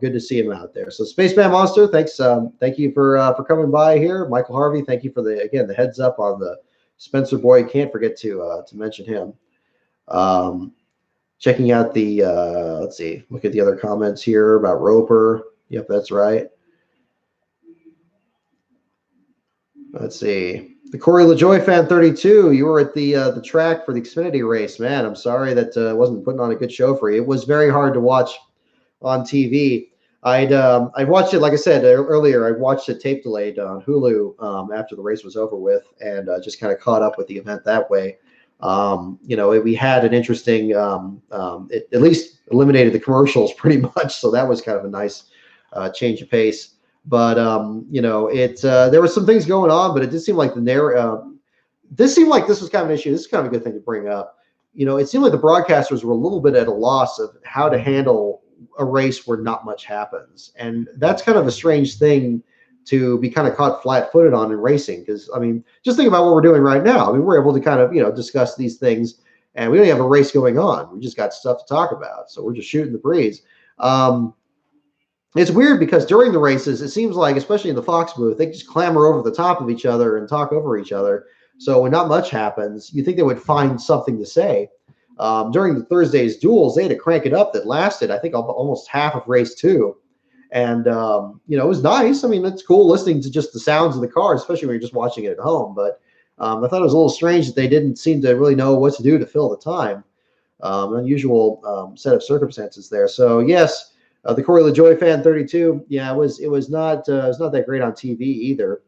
Good to see him out there. So Spaceman Monster, thanks. Thank you for coming by here. Michael Harvey, thank you for the heads up on the Spencer Boyd. Can't forget to mention him. Checking out the let's see, look at the other comments here about Roper. Yep, that's right. Let's see. The Corey LaJoy fan 32. You were at the track for the Xfinity race, man. I'm sorry that wasn't putting on a good show for you. It was very hard to watch on TV. I watched it, like I said earlier. I watched it tape delayed on Hulu after the race was over with, and just kind of caught up with the event that way. We had an interesting. It at least eliminated the commercials pretty much, so that was kind of a nice change of pace. But there were some things going on, but it did seem like this seemed like this was kind of an issue. This is kind of a good thing to bring up. It seemed like the broadcasters were a little bit at a loss of how to handle a race where not much happens, and that's kind of a strange thing to be kind of caught flat-footed on in racing. Because just think about what we're doing right now. We're able to kind of discuss these things, and we don't have a race going on. We just got stuff to talk about, so we're just shooting the breeze. It's weird because during the races, it seems like, especially in the Fox booth, they just clamor over the top of each other and talk over each other. So when not much happens, you think they would find something to say. During the Thursday's duels, they had to crank it up. That lasted, I think, almost half of race 2. And, it was nice. It's cool listening to just the sounds of the car, especially when you're just watching it at home. But I thought it was a little strange that they didn't seem to really know what to do to fill the time. Unusual set of circumstances there. So, yes, the Corey LaJoy fan 32. Yeah, it was not that great on TV either.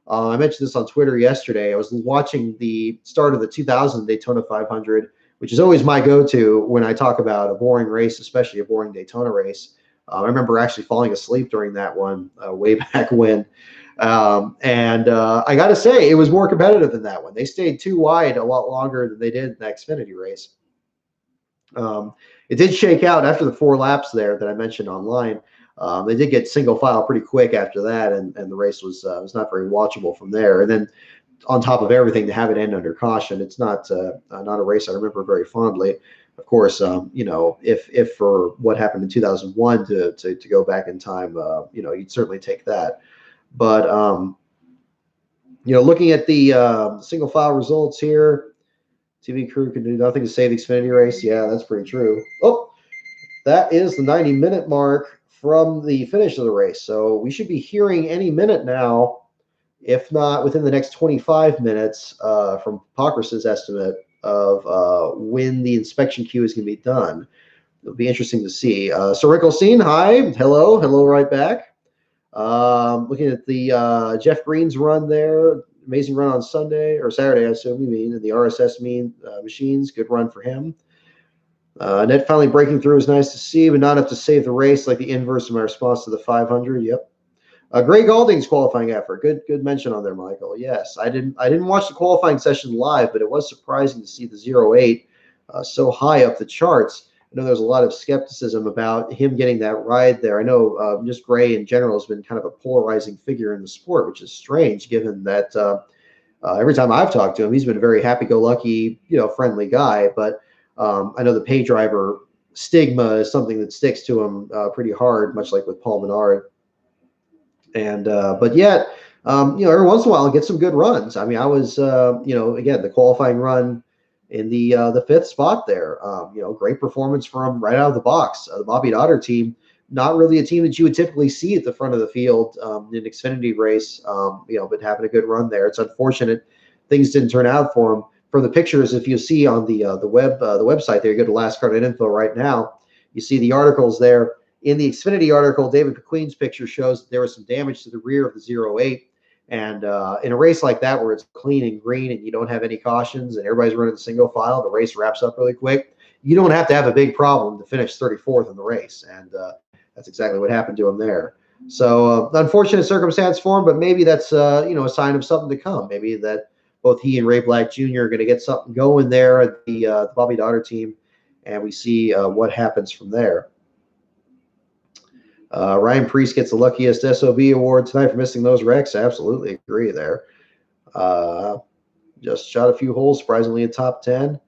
I mentioned this on Twitter yesterday. I was watching the start of the 2000 Daytona 500, which is always my go-to when I talk about a boring race, especially a boring Daytona race. I remember actually falling asleep during that one way back when. And I got to say, it was more competitive than that one. They stayed too wide a lot longer than they did in the Xfinity race. It did shake out after the 4 laps there that I mentioned online. They did get single file pretty quick after that, and the race was not very watchable from there. And then on top of everything, to have it end under caution, it's not a race I remember very fondly. Of course, if for what happened in 2001 to go back in time, you'd certainly take that. But looking at the single file results here, TV crew can do nothing to save the Xfinity race. Yeah, that's pretty true. Oh, that is the 90-minute mark from the finish of the race. So we should be hearing any minute now, if not within the next 25 minutes, from Pockrass's estimate of when the inspection queue is going to be done. It'll be interesting to see. Sir Rickelstein, hi. Hello right back. Looking at the Jeff Green's run there. Amazing run on Sunday, or Saturday, I assume you mean, in the RSS machines. Good run for him. Net finally breaking through is nice to see, but not enough to save the race, like the inverse of my response to the 500. Yep. Gray Galding's qualifying effort. Good mention on there, Michael. Yes, I didn't watch the qualifying session live, but it was surprising to see the 08 so high up the charts. I know there's a lot of skepticism about him getting that ride there. I know just Gray in general has been kind of a polarizing figure in the sport, which is strange given that every time I've talked to him, he's been a very happy-go-lucky, friendly guy. But I know the pay driver stigma is something that sticks to him pretty hard, much like with Paul Menard. And but yet, every once in a while, I'll get some good runs. I was, again, the qualifying run in the 5th spot there. Great performance from right out of the box. The Bobby Dotter team, not really a team that you would typically see at the front of the field in an Xfinity race, but having a good run there. It's unfortunate things didn't turn out for him. From the pictures, if you see on the website there, you go to Last Card Info right now, you see the articles there. In the Xfinity article, David McQueen's picture shows that there was some damage to the rear of the 08. And in a race like that where it's clean and green and you don't have any cautions and everybody's running the single file, the race wraps up really quick, you don't have to have a big problem to finish 34th in the race. And that's exactly what happened to him there. So unfortunate circumstance for him, but maybe that's a sign of something to come. Maybe that both he and Ray Black Jr. are going to get something going there at the Bobby Daughter team, and we see what happens from there. Ryan Priest gets the luckiest SOB award tonight for missing those wrecks. Absolutely agree there. Just shot a few holes, surprisingly in top 10.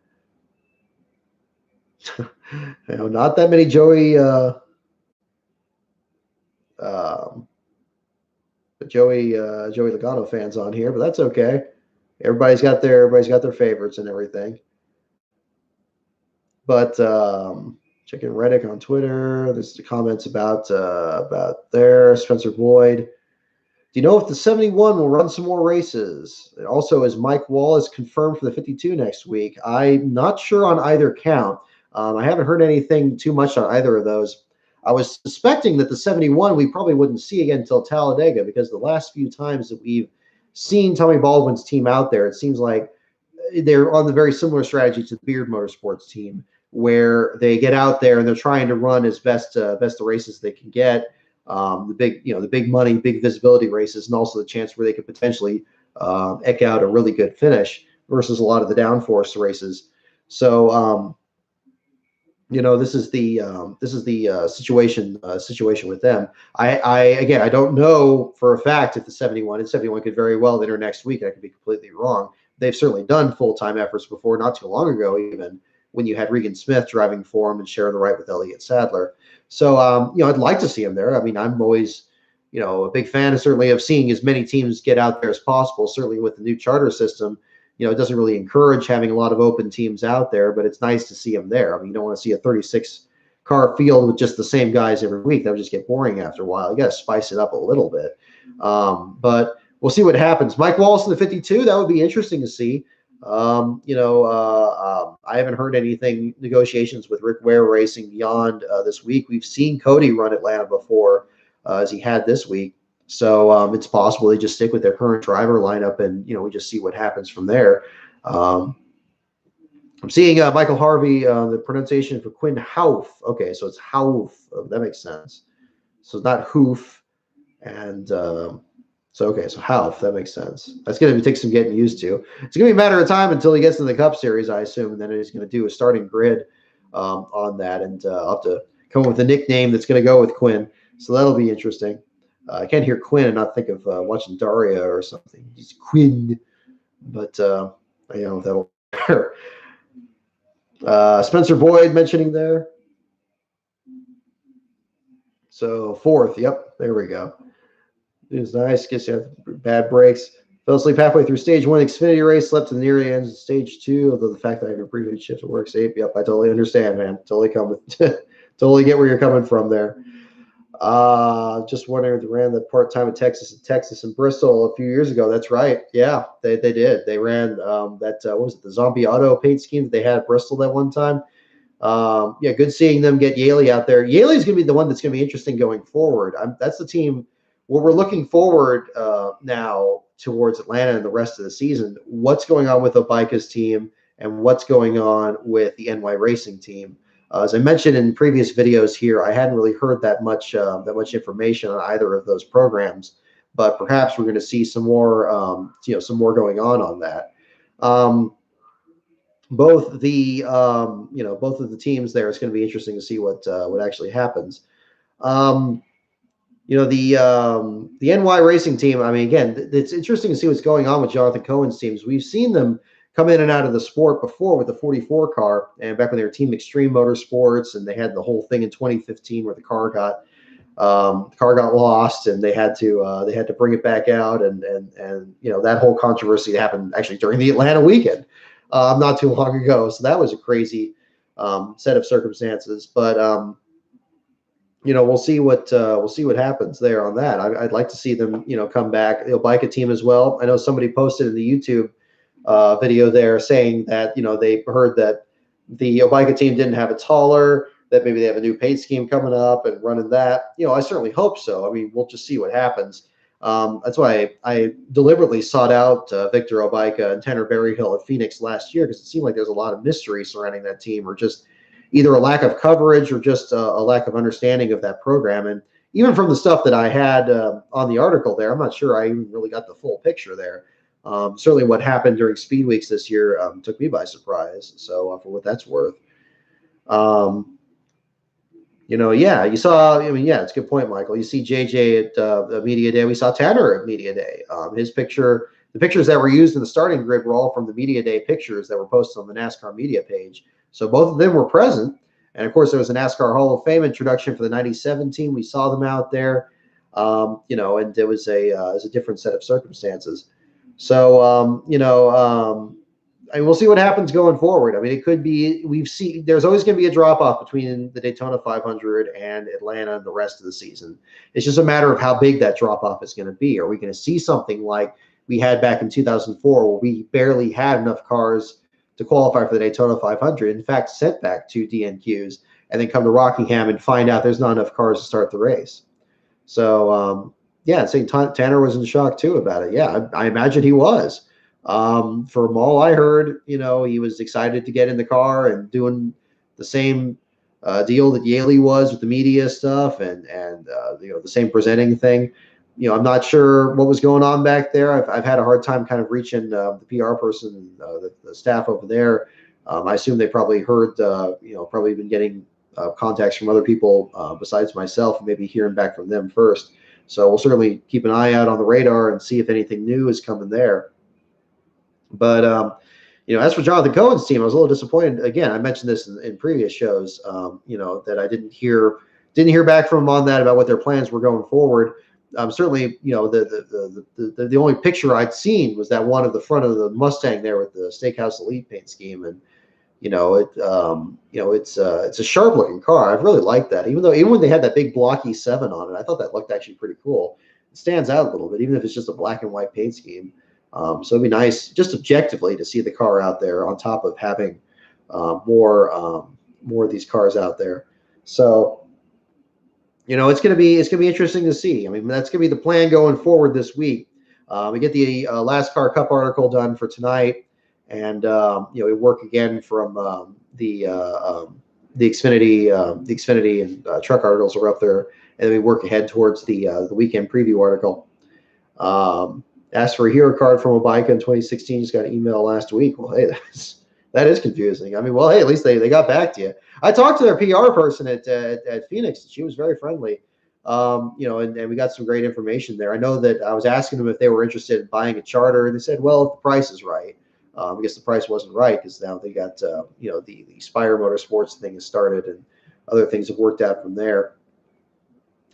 Not that many Joey Logano fans on here, but that's okay. Everybody's got their favorites and everything. But checking Reddick on Twitter, there's the comments about there. Spencer Boyd. Do you know if the 71 will run some more races? And also, is Mike Wallace confirmed for the 52 next week? I'm not sure on either count. I haven't heard anything too much on either of those. I was suspecting that the 71 we probably wouldn't see again until Talladega, because the last few times that we've seen Tommy Baldwin's team out there, it seems like they're on the very similar strategy to the Beard Motorsports team, where they get out there and they're trying to run as best the races they can get. The big money, big visibility races, and also the chance where they could potentially eke out a really good finish versus a lot of the downforce races. So this is the situation with them. I don't know for a fact if the 71 could very well enter next week. I could be completely wrong. They've certainly done full-time efforts before, not too long ago, even when you had Regan Smith driving for him and sharing the right with Elliott Sadler. So, I'd like to see him there. I mean, I'm always, a big fan certainly of seeing as many teams get out there as possible. Certainly with the new charter system, it doesn't really encourage having a lot of open teams out there, but it's nice to see him there. I mean, you don't want to see a 36-car field with just the same guys every week. That would just get boring after a while. You got to spice it up a little bit. But we'll see what happens. Mike Wallace in the 52, that would be interesting to see. I haven't heard anything, negotiations with Rick Ware Racing beyond this week. We've seen Cody run Atlanta before, as he had this week. So it's possible they just stick with their current driver lineup and, we just see what happens from there. I'm seeing Michael Harvey, the pronunciation for Quinn Houff. Okay, so it's Houff. That makes sense. So it's not Hoof. And so Houff, that makes sense. That's going to take some getting used to. It's going to be a matter of time until he gets in the Cup Series, I assume, and then he's going to do a starting grid on that. And I'll have to come up with a nickname that's going to go with Quinn. So that'll be interesting. I can't hear Quinn and not think of watching Daria or something. He's Quinn, but that'll. Spencer Boyd mentioning there. So fourth, yep, there we go. It was nice. Guess you have bad breaks. Fell asleep halfway through stage 1 Xfinity race. Slept to the near end of stage 2. Although the fact that I have a previous shift at work safe. Yep, I totally understand, man. Totally totally get where you're coming from there. Just wondering if they ran the part-time in Texas and Bristol a few years ago. That's right. Yeah, they did. They ran what was it, the Zombie Auto paint scheme that they had at Bristol that one time. Good seeing them get Yaley out there. Yaley's going to be the one that's going to be interesting going forward. That's the team where we're looking forward now towards Atlanta and the rest of the season. What's going on with Obaika's team and what's going on with the NY Racing team? As I mentioned in previous videos here, I hadn't really heard that much information on either of those programs, but perhaps we're going to see some more going on that. Both of the teams there, it's going to be interesting to see what actually happens. The NY Racing team, I mean, again, it's interesting to see what's going on with Jonathan Cohen's teams. We've seen them come in and out of the sport before with the 44 car, and back when they were Team Extreme Motorsports, and they had the whole thing in 2015 where the car got lost, and they had to bring it back out, and that whole controversy happened actually during the Atlanta weekend, not too long ago. So that was a crazy set of circumstances, but we'll see what happens there on that. I'd like to see them come back. The Obaika team as well. I know somebody posted in the YouTube video there saying that they heard that the Obaika team didn't have its hauler, that maybe they have a new paint scheme coming up and running that. I certainly hope so. I mean, we'll just see what happens. That's why I deliberately sought out Victor Obaika and Tanner Berryhill at Phoenix last year, because it seemed like there's a lot of mystery surrounding that team, or just either a lack of coverage or just a lack of understanding of that program. And even from the stuff that I had on the article there, I'm not sure I even really got the full picture there. Certainly what happened during speed weeks this year took me by surprise. So for what that's worth. Um, yeah, you saw. I mean, yeah, it's a good point, Michael. You see JJ at Media Day. We saw Tanner at Media Day. His picture, the pictures that were used in the starting grid were all from the Media Day pictures that were posted on the NASCAR media page. So both of them were present. And of course, there was a NASCAR Hall of Fame introduction for the '97 team. We saw them out there. And it was a different set of circumstances. So, and we'll see what happens going forward. I mean, it could be there's always going to be a drop off between the Daytona 500 and Atlanta and the rest of the season. It's just a matter of how big that drop off is going to be. Are we going to see something like we had back in 2004, where we barely had enough cars to qualify for the Daytona 500? In fact, sent back to DNQs, and then come to Rockingham and find out there's not enough cars to start the race. So, yeah, saying Tanner was in shock too about it. Yeah, I imagine he was. From all I heard, he was excited to get in the car and doing the same deal that Yaley was with the media stuff and the same presenting thing. I'm not sure what was going on back there. I've had a hard time kind of reaching the PR person, the staff over there. I assume they probably heard, probably been getting contacts from other people besides myself, and maybe hearing back from them first. So we'll certainly keep an eye out on the radar and see if anything new is coming there. But as for Jonathan Cohen's team, I was a little disappointed. Again, I mentioned this in previous shows. That I didn't hear back from them on that about what their plans were going forward. Certainly, the only picture I'd seen was that one of the front of the Mustang there with the Steakhouse Elite paint scheme, and it's a sharp looking car. I've really liked that. Even when they had that big blocky 7 on it, I thought that looked actually pretty cool. It stands out a little bit, even if it's just a black and white paint scheme. So it'd be nice, just objectively, to see the car out there on top of having more of these cars out there. So, it's gonna be interesting to see. I mean, that's gonna be the plan going forward this week. We get the Last Car Cup article done for tonight, and we work again from the Xfinity and truck articles are up there, and then we work ahead towards the weekend preview article. Asked for a hero card from Obaika in 2016. Just got an email last week. Well, hey, that is confusing. I mean, well, hey, at least they got back to you. I talked to their PR person at Phoenix. She was very friendly. And we got some great information there. I know that I was asking them if they were interested in buying a charter, and they said, well, if the price is right. I guess the price wasn't right because now they got the Spire Motorsports thing has started, and other things have worked out from there.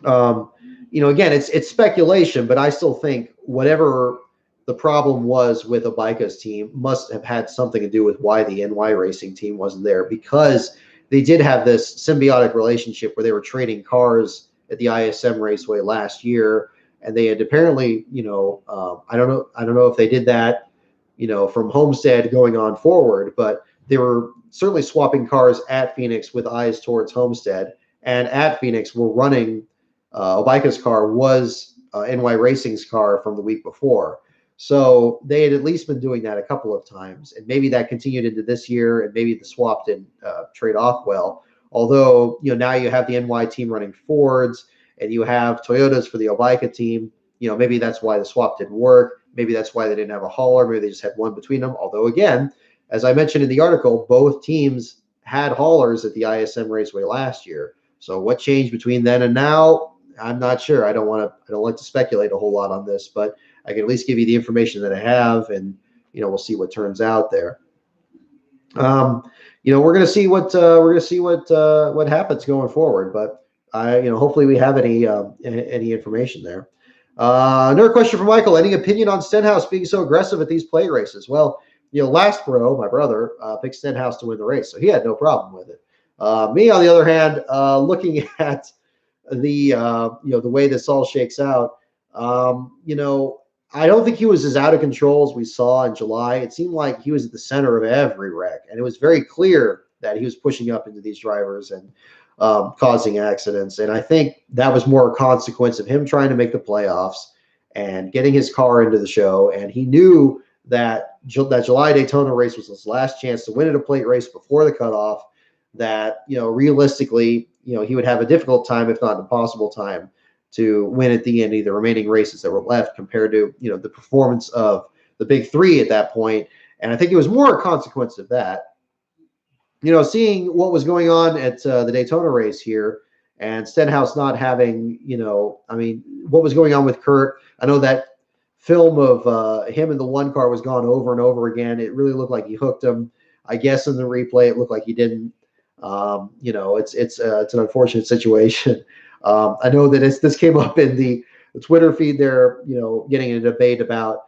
Again, it's speculation, but I still think whatever the problem was with Obaika's team must have had something to do with why the NY Racing team wasn't there, because they did have this symbiotic relationship where they were trading cars at the ISM Raceway last year, and they had apparently, I don't know if they did that, from Homestead going on forward, but they were certainly swapping cars at Phoenix with eyes towards Homestead, and at Phoenix we're running. Obaika's car was NY Racing's car from the week before. So they had at least been doing that a couple of times, and maybe that continued into this year, and maybe the swap didn't trade off well. Although, now you have the NY team running Fords, and you have Toyotas for the Obaika team. Maybe that's why the swap didn't work. Maybe that's why they didn't have a hauler. Maybe they just had one between them. Although, again, as I mentioned in the article, both teams had haulers at the ISM Raceway last year. So what changed between then and now? I'm not sure. I don't like to speculate a whole lot on this, but I can at least give you the information that I have, and we'll see what turns out there. We're going to see what happens going forward, but hopefully we have any information there. Another question from Michael: any opinion on Stenhouse being so aggressive at these plate races? Well, Last Bro, my brother, picked Stenhouse to win the race, so he had no problem with it. Me, on the other hand, looking at the way this all shakes out, I don't think he was as out of control as we saw in July. It seemed like he was at the center of every wreck, and it was very clear that he was pushing up into these drivers and causing accidents. And I think that was more a consequence of him trying to make the playoffs and getting his car into the show. And he knew that that July Daytona race was his last chance to win at a plate race before the cutoff. That realistically, he would have a difficult time, if not an impossible time, to win at the end of the remaining races that were left, compared to, you know, the performance of the big three at that point. And I think it was more a consequence of that. You know, seeing what was going on at the Daytona race here, and Stenhouse not having, you know, I mean, what was going on with Kurt. I know that film of him in the one car was gone over and over again. It really looked like he hooked him. I guess in the replay, it looked like he didn't. You know, it's an unfortunate situation. I know that this came up in the Twitter feed there, you know, getting a debate about,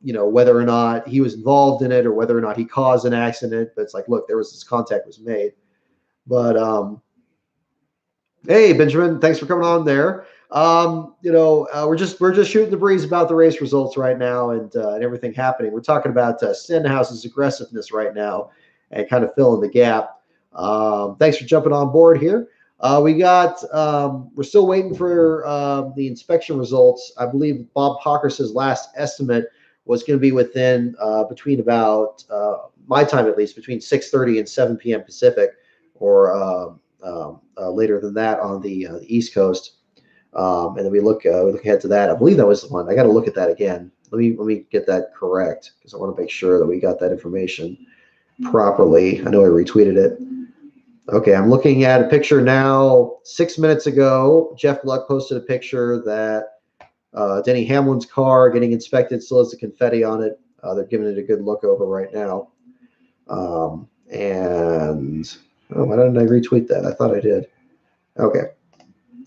you know, whether or not he was involved in it or whether or not he caused an accident. But it's like, look, there was this contact was made. But hey, Benjamin, thanks for coming on there. You know, we're just shooting the breeze about the race results right now, and everything happening. We're talking about Stenhouse's aggressiveness right now and kind of filling the gap. Thanks for jumping on board here. We're still waiting for the inspection results. I believe Bob Hawkers's last estimate was going to be within between about my time, at least between 6:30 and 7 p.m. Pacific, or later than that on the East Coast. And then we look ahead to that. I believe that was the one. I got to look at that again. Let me get that correct, because I want to make sure that we got that information properly. I know I retweeted it. Okay, I'm looking at a picture now. 6 minutes ago, Jeff Luck posted a picture that Denny Hamlin's car getting inspected, still has the confetti on it. They're giving it a good look over right now. And why didn't I retweet that? I thought I did. Okay.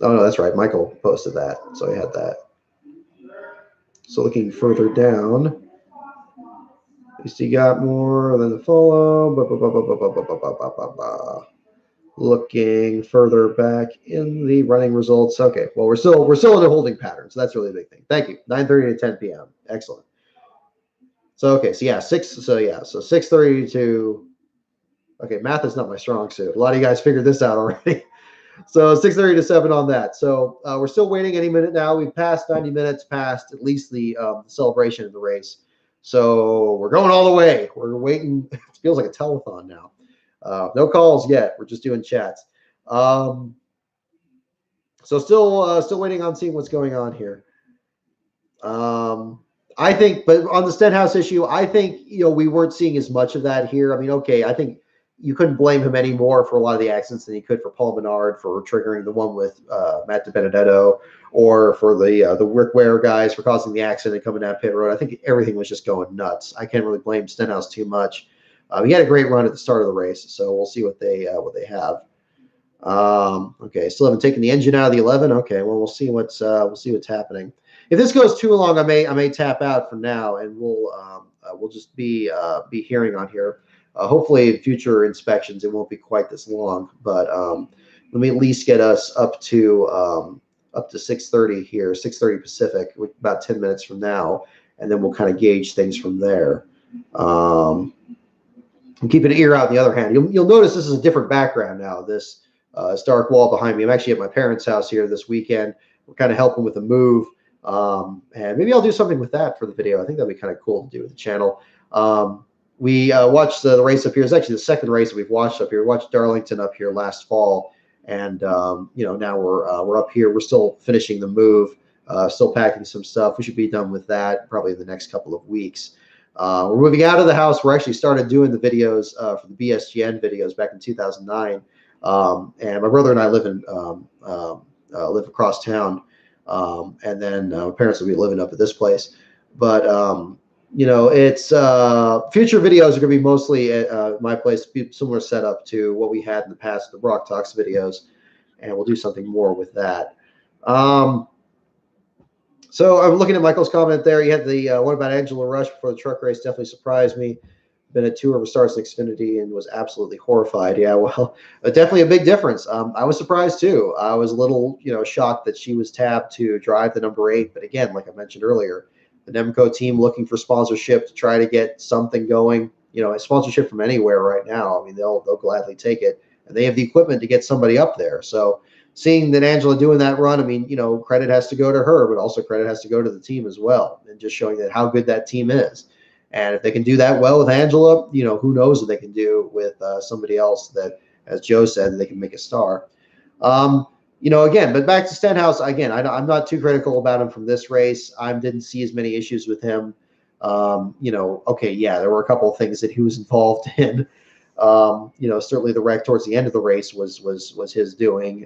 Oh, no, that's right. Michael posted that, so I had that. So looking further down, at least he got more than the follow. Looking further back in the running results. Okay, well, we're still in a holding pattern, so that's really a big thing. Thank you. 9:30 to 10 p.m. Excellent. So okay, so yeah, 6:30 to. Okay, math is not my strong suit. A lot of you guys figured this out already. So 6:30 to 7 on that. So we're still waiting any minute now. We've passed 90 minutes past at least the celebration of the race. So we're going all the way. We're waiting. It feels like a telethon now. No calls yet. We're just doing chats. So still waiting on seeing what's going on here. I think, but on the Stenhouse issue, I think, you know, we weren't seeing as much of that here. I mean, okay, I think you couldn't blame him any more for a lot of the accidents than you could for Paul Menard for triggering the one with Matt DiBenedetto, or for the Rick Ware guys for causing the accident coming down pit road. I think everything was just going nuts. I can't really blame Stenhouse too much. He had a great run at the start of the race, so we'll see what they have. Okay, still haven't taken the engine out of the 11. Okay, well, we'll see what's happening. If this goes too long, I may tap out for now, and we'll just be hearing on here. Hopefully, in future inspections, it won't be quite this long. But let me at least get us up to 6:30 here, 6:30 Pacific, about 10 minutes from now, and then we'll kind of gauge things from there. I'm keeping an ear out. On the other hand, you'll notice this is a different background now. This dark wall behind me. I'm actually at my parents' house here this weekend. We're kind of helping with the move. And maybe I'll do something with that for the video. I think that'd be kind of cool to do with the channel. We watched the race up here. It's actually the second race that we've watched up here. We watched Darlington up here last fall, and you know, now we're up here. We're still finishing the move, still packing some stuff. We should be done with that probably in the next couple of weeks. We're moving out of the house. We're actually started doing the videos for the BSGN videos back in 2009. And my brother and I live across town. And then my parents will be living up at this place. But you know, it's future videos are going to be mostly at my place, similar setup to what we had in the past, the Brock Talks videos, and we'll do something more with that. So I'm looking at Michael's comment there. He had the one about Angela Rush before the truck race. Definitely surprised me. Been at 2 Stars in Xfinity and was absolutely horrified. Yeah, well, definitely a big difference. I was surprised too. I was a little, you know, shocked that she was tabbed to drive the number 8. But again, like I mentioned earlier, the Nemco team looking for sponsorship to try to get something going. You know, a sponsorship from anywhere right now. I mean, they'll gladly take it, and they have the equipment to get somebody up there. So seeing that Angela doing that run, I mean, you know, credit has to go to her, but also credit has to go to the team as well, and just showing that how good that team is. And if they can do that well with Angela, you know, who knows what they can do with somebody else that, as Joe said, they can make a star. Again, but back to Stenhouse again. I'm not too critical about him from this race. I didn't see as many issues with him. Okay, yeah, there were a couple of things that he was involved in. Certainly the wreck towards the end of the race was his doing.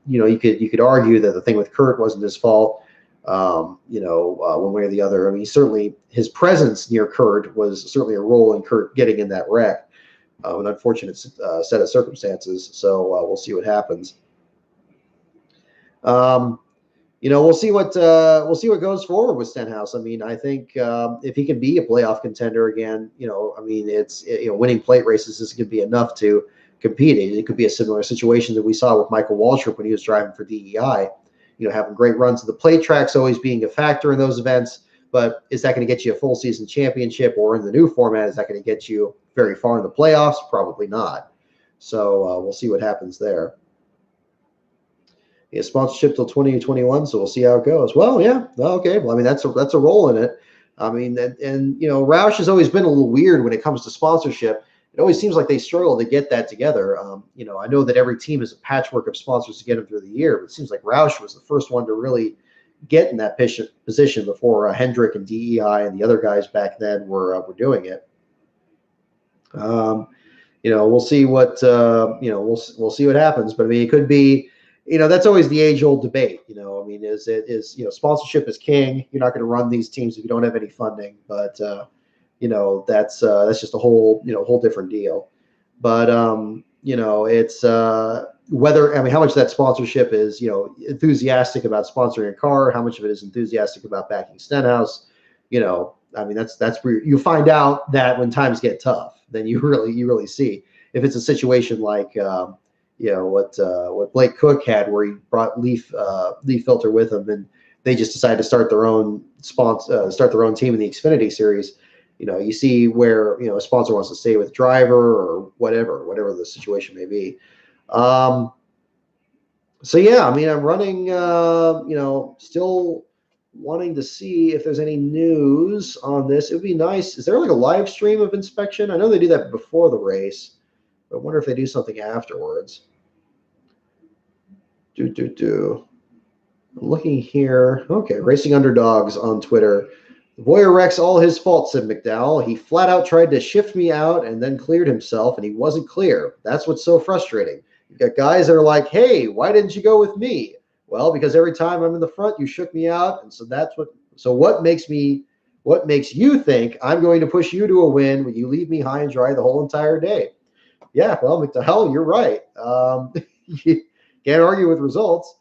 You could argue that the thing with Kurt wasn't his fault. One way or the other. I mean, certainly his presence near Kurt was certainly a role in Kurt getting in that wreck. An unfortunate set of circumstances. So we'll see what happens. We'll see what goes forward with Stenhouse. I mean, I think if he can be a playoff contender again, I mean, it's winning plate races is going to be enough to compete. It could be a similar situation that we saw with Michael Waltrip when he was driving for DEI. Having great runs at the plate tracks, always being a factor in those events. But is that going to get you a full season championship, or in the new format, is that going to get you very far in the playoffs? Probably not. So we'll see what happens there. He has sponsorship till 2021, so we'll see how it goes. Well, yeah, okay. Well, I mean, that's a role in it. I mean, and Roush has always been a little weird when it comes to sponsorship. It always seems like they struggle to get that together. I know that every team is a patchwork of sponsors to get them through the year, but it seems like Roush was the first one to really get in that position before Hendrick and DEI and the other guys back then were doing it. We'll see what we'll see what happens. But I mean, it could be. That's always the age-old debate. I mean, is sponsorship is king. You're not going to run these teams if you don't have any funding. But that's just a whole different deal. But it's whether how much that sponsorship is enthusiastic about sponsoring a car, how much of it is enthusiastic about backing Stenhouse. I mean, that's where you find out that when times get tough, then you really see if it's a situation like. What Blake Cook had, where he brought leaf filter with him, and they just decided to start their own team in the Xfinity Series. You see where a sponsor wants to stay with driver or whatever the situation may be. So yeah, I mean, I'm running. Still wanting to see if there's any news on this. It would be nice. Is there like a live stream of inspection? I know they do that before the race. I wonder if they do something afterwards. I'm looking here. Okay, Racing Underdogs on Twitter. Boyer wreck's all his fault, said McDowell. He flat out tried to shift me out and then cleared himself, and he wasn't clear. That's what's so frustrating. You've got guys that are like, hey, why didn't you go with me? Well, because every time I'm in the front, you shook me out, and so what makes you think I'm going to push you to a win when you leave me high and dry the whole entire day? Yeah, well, McDowell, you're right. You can't argue with results.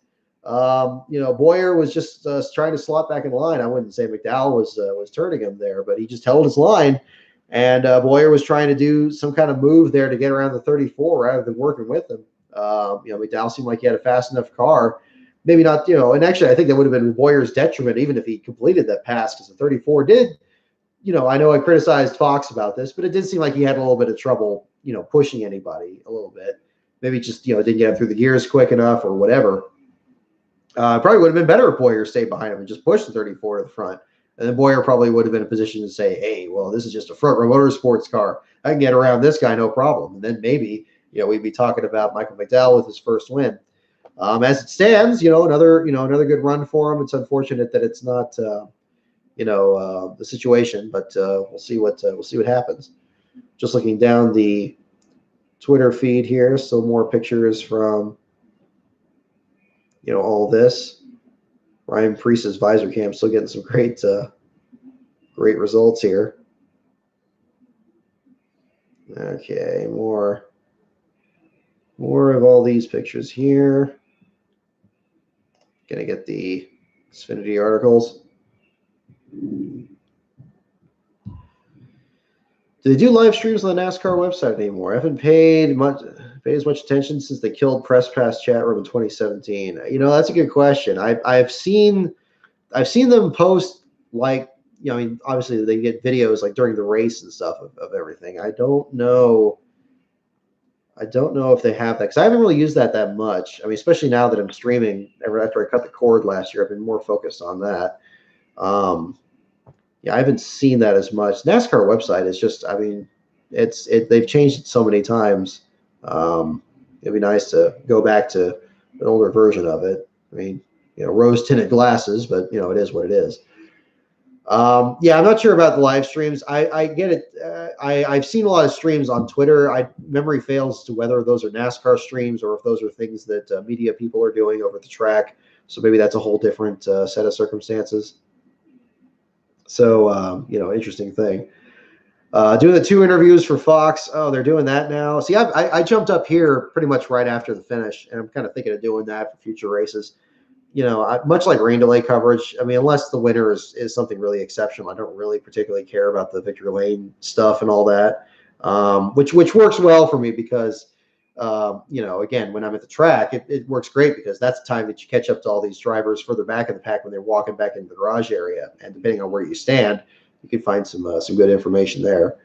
Boyer was just trying to slot back in line. I wouldn't say McDowell was turning him there, but he just held his line. And Boyer was trying to do some kind of move there to get around the 34 rather than working with him. McDowell seemed like he had a fast enough car. Maybe not, and actually I think that would have been Boyer's detriment even if he completed that pass, because the 34 did. I know I criticized Fox about this, but it did seem like he had a little bit of trouble pushing anybody a little bit. Maybe just, didn't get him through the gears quick enough or whatever. Probably would have been better if Boyer stayed behind him and just pushed the 34 to the front. And then Boyer probably would have been in a position to say, hey, well, this is just a front row motorsports car. I can get around this guy, no problem. And then maybe, we'd be talking about Michael McDowell with his first win. As it stands, another good run for him. It's unfortunate that it's not, the situation, but we'll see what happens. Just looking down the Twitter feed here, so more pictures from all this. Ryan Priest's visor cam still getting some great results here. Okay, more of all these pictures here. Gonna get the Xfinity articles. Do they do live streams on the NASCAR website anymore? I haven't paid as much attention since they killed Press Pass chat room in 2017. That's a good question. I've seen them post, like, obviously they get videos like during the race and stuff of everything. I don't know if they have that, because I haven't really used that much. I mean, especially now that I'm streaming. After I cut the cord last year, I've been more focused on that. I haven't seen that as much. NASCAR website is just, I mean, they've changed it so many times. It'd be nice to go back to an older version of it. I mean, rose tinted glasses, but it is what it is. Yeah, I'm not sure about the live streams. I get it. I've seen a lot of streams on Twitter. Memory fails as to whether those are NASCAR streams or if those are things that media people are doing over at the track. So maybe that's a whole different set of circumstances. So, interesting thing. Doing the 2 interviews for Fox. Oh, they're doing that now. See, I jumped up here pretty much right after the finish, and I'm kind of thinking of doing that for future races. Much like rain delay coverage, I mean, unless the winner is something really exceptional, I don't really particularly care about the victory lane stuff and all that, which works well for me because, again, when I'm at the track, it works great because that's the time that you catch up to all these drivers further back in the pack when they're walking back into the garage area. And depending on where you stand, you can find some good information there.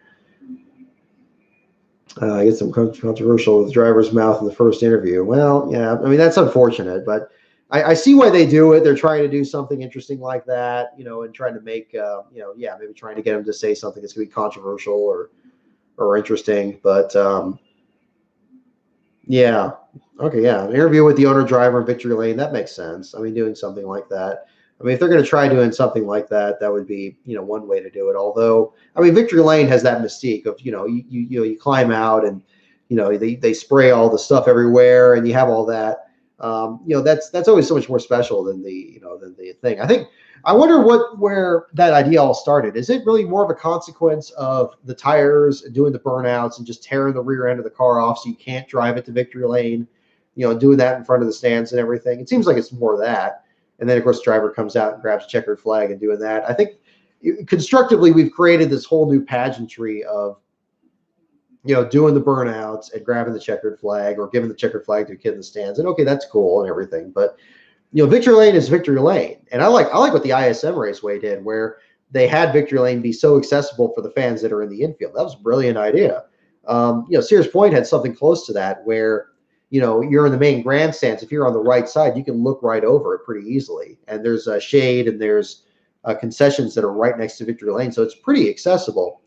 I get some controversial with the driver's mouth in the first interview. Well, yeah, I mean, that's unfortunate, but I see why they do it. They're trying to do something interesting like that, and trying to make, maybe trying to get them to say something that's going to be controversial or interesting. But yeah, okay, yeah, an interview with the owner, driver, and victory lane, that makes sense. I mean, doing something like that. I mean, if they're going to try doing something like that, that would be, one way to do it. Although, I mean, victory lane has that mystique of, you climb out and, they spray all the stuff everywhere and you have all that. That's always so much more special than the thing. I wonder where that idea all started. Is it really more of a consequence of the tires and doing the burnouts and just tearing the rear end of the car off so you can't drive it to victory lane, doing that in front of the stands and everything? It seems like it's more of that. And then, of course, the driver comes out and grabs a checkered flag and doing that. I think constructively we've created this whole new pageantry of, doing the burnouts and grabbing the checkered flag or giving the checkered flag to a kid in the stands. And okay, that's cool and everything. But, victory lane is victory lane. And I like what the ISM Raceway did, where they had victory lane be so accessible for the fans that are in the infield. That was a brilliant idea. Sears Point had something close to that where, you're in the main grandstands. If you're on the right side, you can look right over it pretty easily. And there's a shade and there's concessions that are right next to victory lane. So it's pretty accessible.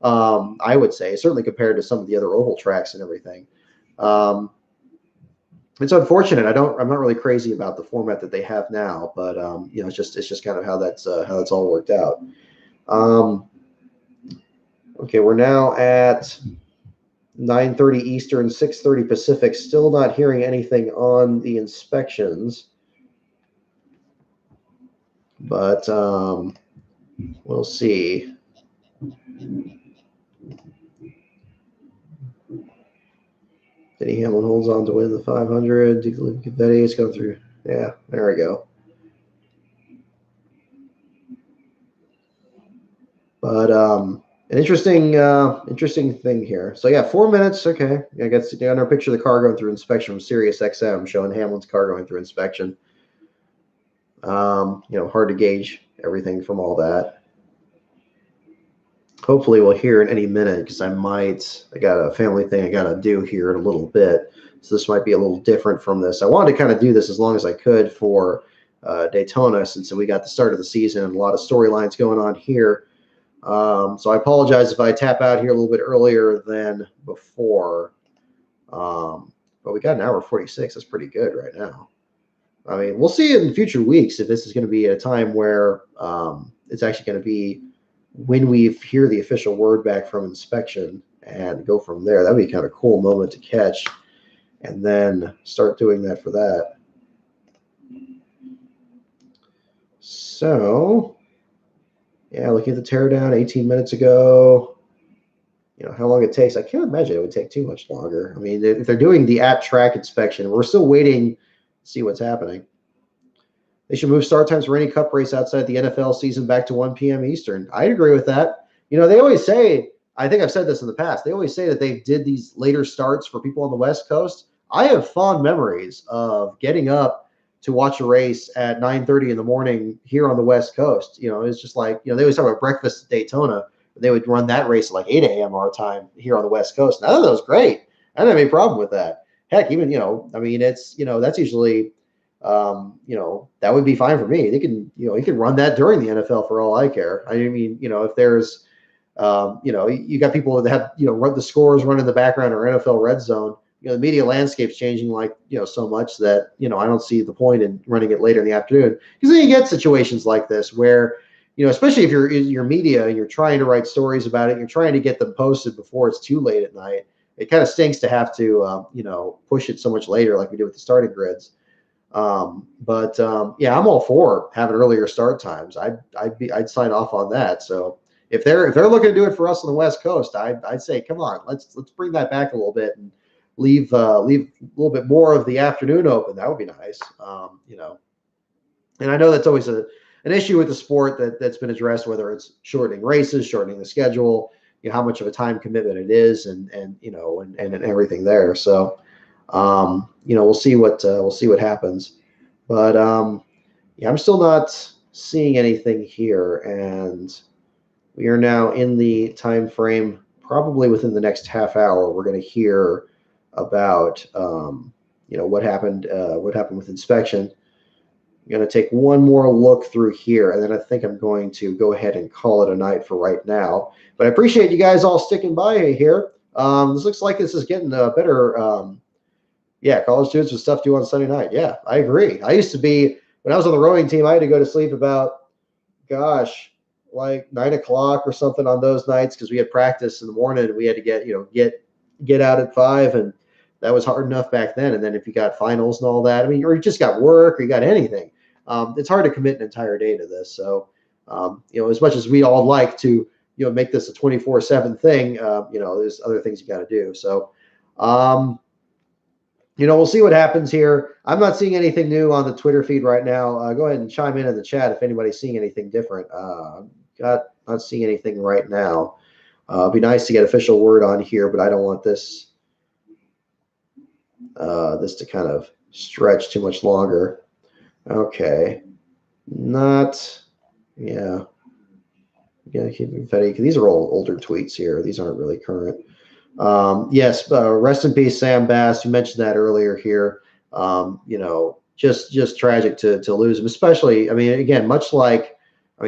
I would say, certainly compared to some of the other oval tracks and everything. It's unfortunate. I'm not really crazy about the format that they have now, but it's just kind of how that's all worked out. Okay, we're now at 9:30 Eastern, 6:30 Pacific. Still not hearing anything on the inspections, but we'll see. Denny Hamlin holds on to win the 500. Confetti is going through. Yeah, there we go. But an interesting thing here. So yeah, 4 minutes. Okay, I guess down our picture of the car going through inspection from Sirius XM, showing Hamlin's car going through inspection. Hard to gauge everything from all that. Hopefully we'll hear in any minute because I got a family thing I got to do here in a little bit. So this might be a little different from this. I wanted to kind of do this as long as I could for Daytona, since we got the start of the season and a lot of storylines going on here. So I apologize if I tap out here a little bit earlier than before. But we got an hour 46. That's pretty good right now. I mean, we'll see in future weeks if this is going to be a time where it's actually going to be when we hear the official word back from inspection and go from there. That'd be kind of a cool moment to catch and then start doing that for that. So, yeah, looking at the teardown 18 minutes ago, how long it takes. I can't imagine it would take too much longer. I mean, if they're doing the at-track inspection, we're still waiting to see what's happening. They should move start times for any cup race outside the NFL season back to 1 p.m. Eastern. I'd agree with that. They always say, I think I've said this in the past, they always say that they did these later starts for people on the West Coast. I have fond memories of getting up to watch a race at 9:30 in the morning here on the West Coast. It's just like, they always talk about breakfast at Daytona. They would run that race at like 8 a.m. our time here on the West Coast. And I thought that was great. I didn't have any problem with that. Heck, even, I mean, it's, that's usually, that would be fine for me. They can, you can run that during the NFL for all I care. I mean, if there's, you got people that have, run the scores run in the background or NFL Red Zone, the media landscape's changing like, so much that, I don't see the point in running it later in the afternoon, because then you get situations like this where, especially if you're in your media and you're trying to write stories about it, you're trying to get them posted before it's too late at night. It kind of stinks to have to, push it so much later like we did with the starting grids. Yeah, I'm all for having earlier start times. I'd sign off on that. So if they're looking to do it for us on the West Coast, I'd say, come on, let's bring that back a little bit and leave a little bit more of the afternoon open. That would be nice. And I know that's always an issue with the sport that's been addressed, whether it's shortening races, shortening the schedule, how much of a time commitment it is, and everything there. So we'll see what happens. But yeah, I'm still not seeing anything here, and we are now in the time frame. Probably within the next half hour, we're going to hear about what happened with inspection. I'm going to take one more look through here, and then I think I'm going to go ahead and call it a night for right now. But I appreciate you guys all sticking by here. This looks like this is getting better. Yeah, college students with stuff due on Sunday night. Yeah, I agree. I used to be, when I was on the rowing team, I had to go to sleep about, like 9 o'clock or something on those nights, because we had practice in the morning and we had to get out at 5, and that was hard enough back then. And then if you got finals and all that, I mean, or you just got work or you got anything, it's hard to commit an entire day to this. So, as much as we all like to, make this a 24/7 thing, there's other things you got to do. So, we'll see what happens here. I'm not seeing anything new on the Twitter feed right now. Go ahead and chime in the chat if anybody's seeing anything different. Not seeing anything right now. It'd be nice to get official word on here, but I don't want this to kind of stretch too much longer. Okay. Yeah. Keep Confetti. These are all older tweets here. These aren't really current. Yes, rest in peace, Sam Bass. You mentioned that earlier here. Just tragic to lose him, especially. I mean, again, much like,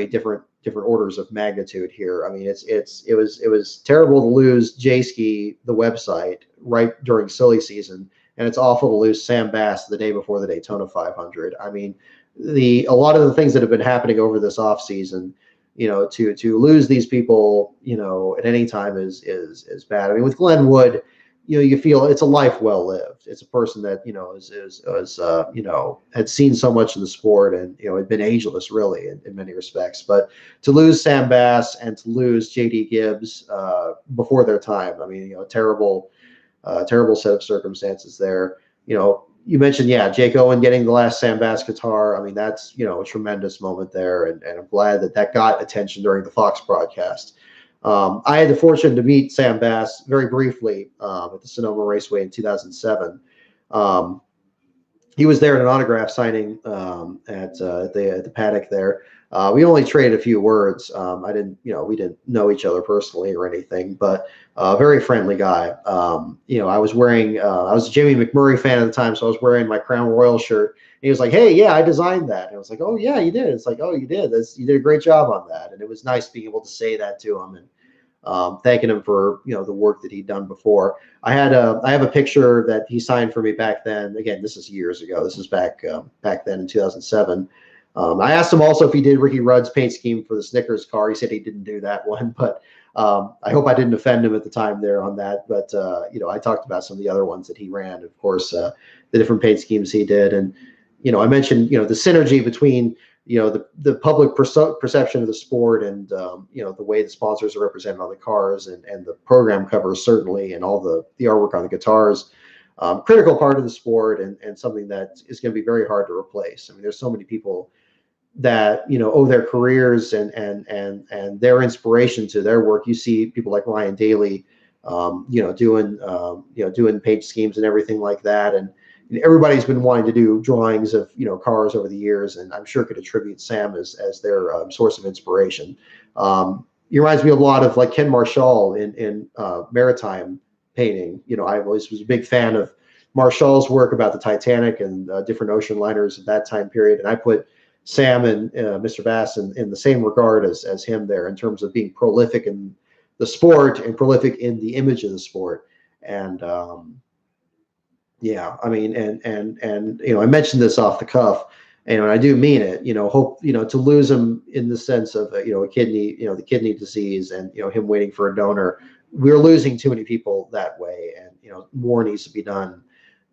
different orders of magnitude here. I mean, it was terrible to lose J-Ski, the website, right during silly season, and it's awful to lose Sam Bass the day before the Daytona 500. I mean, a lot of the things that have been happening over this off season, to lose these people, at any time is bad. I mean, with Glenn Wood, you feel it's a life well lived. It's a person that, had seen so much in the sport and, had been ageless really in many respects. But to lose Sam Bass and to lose JD Gibbs before their time, I mean, terrible set of circumstances there. You mentioned, Jake Owen getting the last Sam Bass guitar. I mean, that's, a tremendous moment there. And I'm glad that got attention during the Fox broadcast. I had the fortune to meet Sam Bass very briefly at the Sonoma Raceway in 2007. He was there at an autograph signing at the paddock there. We only traded a few words. We didn't know each other personally or anything, but a very friendly guy. I was a Jamie McMurray fan at the time, so I was wearing my Crown Royal shirt. And he was like, "Hey, yeah, I designed that." And I was like, "Oh, yeah, you did." It's like, "Oh, you did. You did a great job on that." And it was nice being able to say that to him and thanking him for the work that he'd done before. I have a picture that he signed for me back then. Again, this is years ago. This is back then in 2007. I asked him also if he did Ricky Rudd's paint scheme for the Snickers car. He said he didn't do that one, but I hope I didn't offend him at the time there on that. But I talked about some of the other ones that he ran, of course, the different paint schemes he did, and I mentioned the synergy between the public perception of the sport and the way the sponsors are represented on the cars and the program covers certainly, and all the artwork on the guitars. Critical part of the sport and something that is going to be very hard to replace. I mean, there's so many people that owe their careers and their inspiration to their work. You see people like Ryan Daly, doing page schemes and everything like that, and everybody's been wanting to do drawings of cars over the years, and I'm sure could attribute Sam as their source of inspiration. He reminds me a lot of like Ken Marshall in maritime painting. I always was a big fan of Marshall's work about the Titanic and different ocean liners at that time period, and I put Sam and Mr. Bass in the same regard as him there in terms of being prolific in the sport and prolific in the image of the sport. And Yeah, I mean, and I mentioned this off the cuff, and I do mean it. Hope to lose him in the sense of a kidney, the kidney disease, and him waiting for a donor. We're losing too many people that way, and more needs to be done.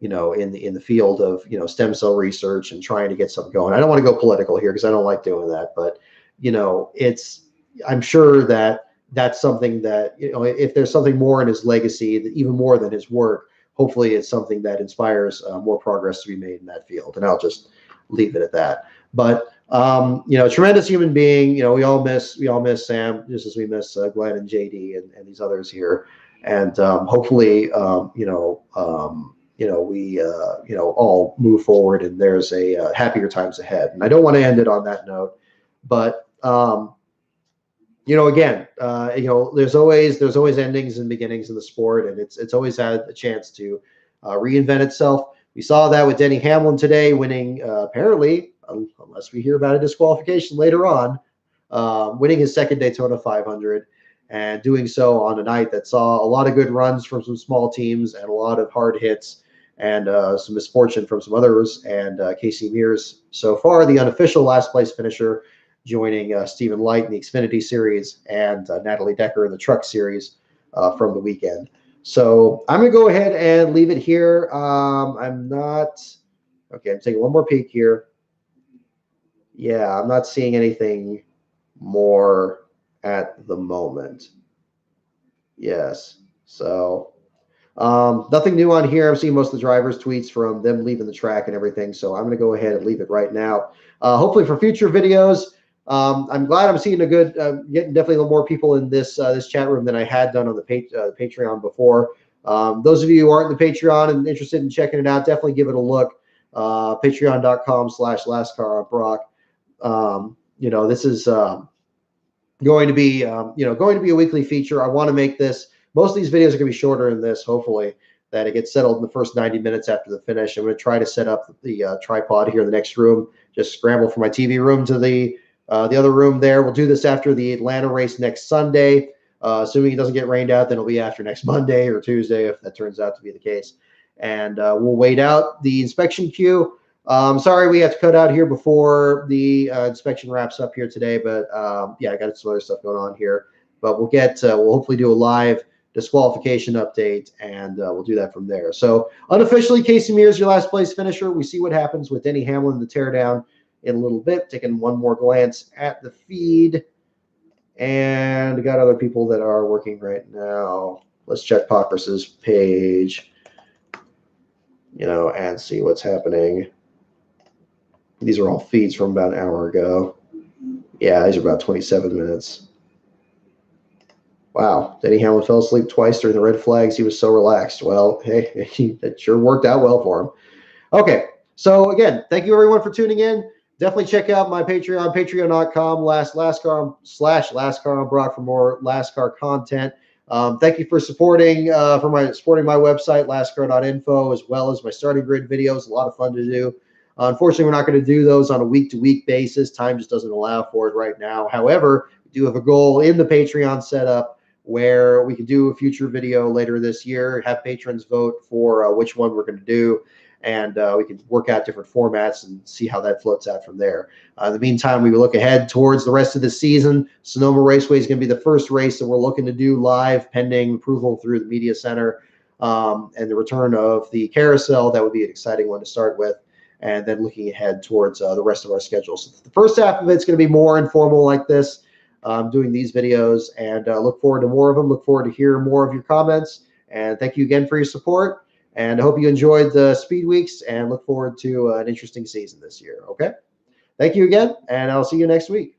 In the field of stem cell research and trying to get something going. I don't want to go political here because I don't like doing that, but it's I'm sure that that's something that if there's something more in his legacy, even more than his work, hopefully it's something that inspires more progress to be made in that field. And I'll just leave it at that. But tremendous human being. We all miss Sam just as we miss Glenn and JD and these others here. And hopefully, we all move forward and there's a happier times ahead. And I don't want to end it on that note, but again, there's always endings and beginnings in the sport, and it's always had a chance to reinvent itself. We saw that with Denny Hamlin today, winning apparently, unless we hear about a disqualification later on, winning his second Daytona 500, and doing so on a night that saw a lot of good runs from some small teams and a lot of hard hits and some misfortune from some others. And Casey Mears, so far the unofficial last place finisher, joining Stephen Light in the Xfinity Series and Natalie Decker in the Truck Series from the weekend. So I'm going to go ahead and leave it here. I'm taking one more peek here. Yeah, I'm not seeing anything more at the moment. Yes. So nothing new on here. I'm seeing most of the drivers' tweets from them leaving the track and everything. So I'm going to go ahead and leave it right now. Hopefully for future videos, I'm glad I'm seeing getting definitely a little more people in this chat room than I had done on the Patreon before. Those of you who aren't in the Patreon and interested in checking it out, definitely give it a look. Patreon.com/LastCarOnBrock. This is going to be a weekly feature. I want to make this. Most of these videos are going to be shorter than this. Hopefully, that it gets settled in the first 90 minutes after the finish. I'm going to try to set up the tripod here in the next room. Just scramble from my TV room to the other room there. We'll do this after the Atlanta race next Sunday. Assuming it doesn't get rained out, then it'll be after next Monday or Tuesday if that turns out to be the case. And we'll wait out the inspection queue. Sorry we had to cut out here before the inspection wraps up here today, but I got some other stuff going on here. But we'll hopefully do a live disqualification update, and we'll do that from there. So unofficially, Casey Mears, your last place finisher. We see what happens with Denny Hamlin, the teardown, in a little bit. Taking one more glance at the feed, and we got other people that are working right now. Let's check Pockrace's page, and see what's happening. These are all feeds from about an hour ago. Yeah, these are about 27 minutes. Wow, Denny Hamlin fell asleep twice during the red flags. He was so relaxed. Well, hey, it sure worked out well for him. Okay, so again, thank you everyone for tuning in. Definitely check out my Patreon, patreon.com/LastCarOnBrock for more LastCar content. Thank you for supporting my website, lastcar.info, as well as my starting grid videos. A lot of fun to do. Unfortunately, we're not going to do those on a week-to-week basis. Time just doesn't allow for it right now. However, we do have a goal in the Patreon setup where we can do a future video later this year, have patrons vote for which one we're going to do, and we can work out different formats and see how that floats out from there. In the meantime, we will look ahead towards the rest of the season. Sonoma Raceway is going to be the first race that we're looking to do live, pending approval through the media center, and the return of the carousel. That would be an exciting one to start with. And then looking ahead towards the rest of our schedule. So the first half of it's going to be more informal like this, doing these videos, and look forward to more of them. Look forward to hearing more of your comments. And thank you again for your support. And I hope you enjoyed the Speed Weeks and look forward to an interesting season this year. Okay? Thank you again, and I'll see you next week.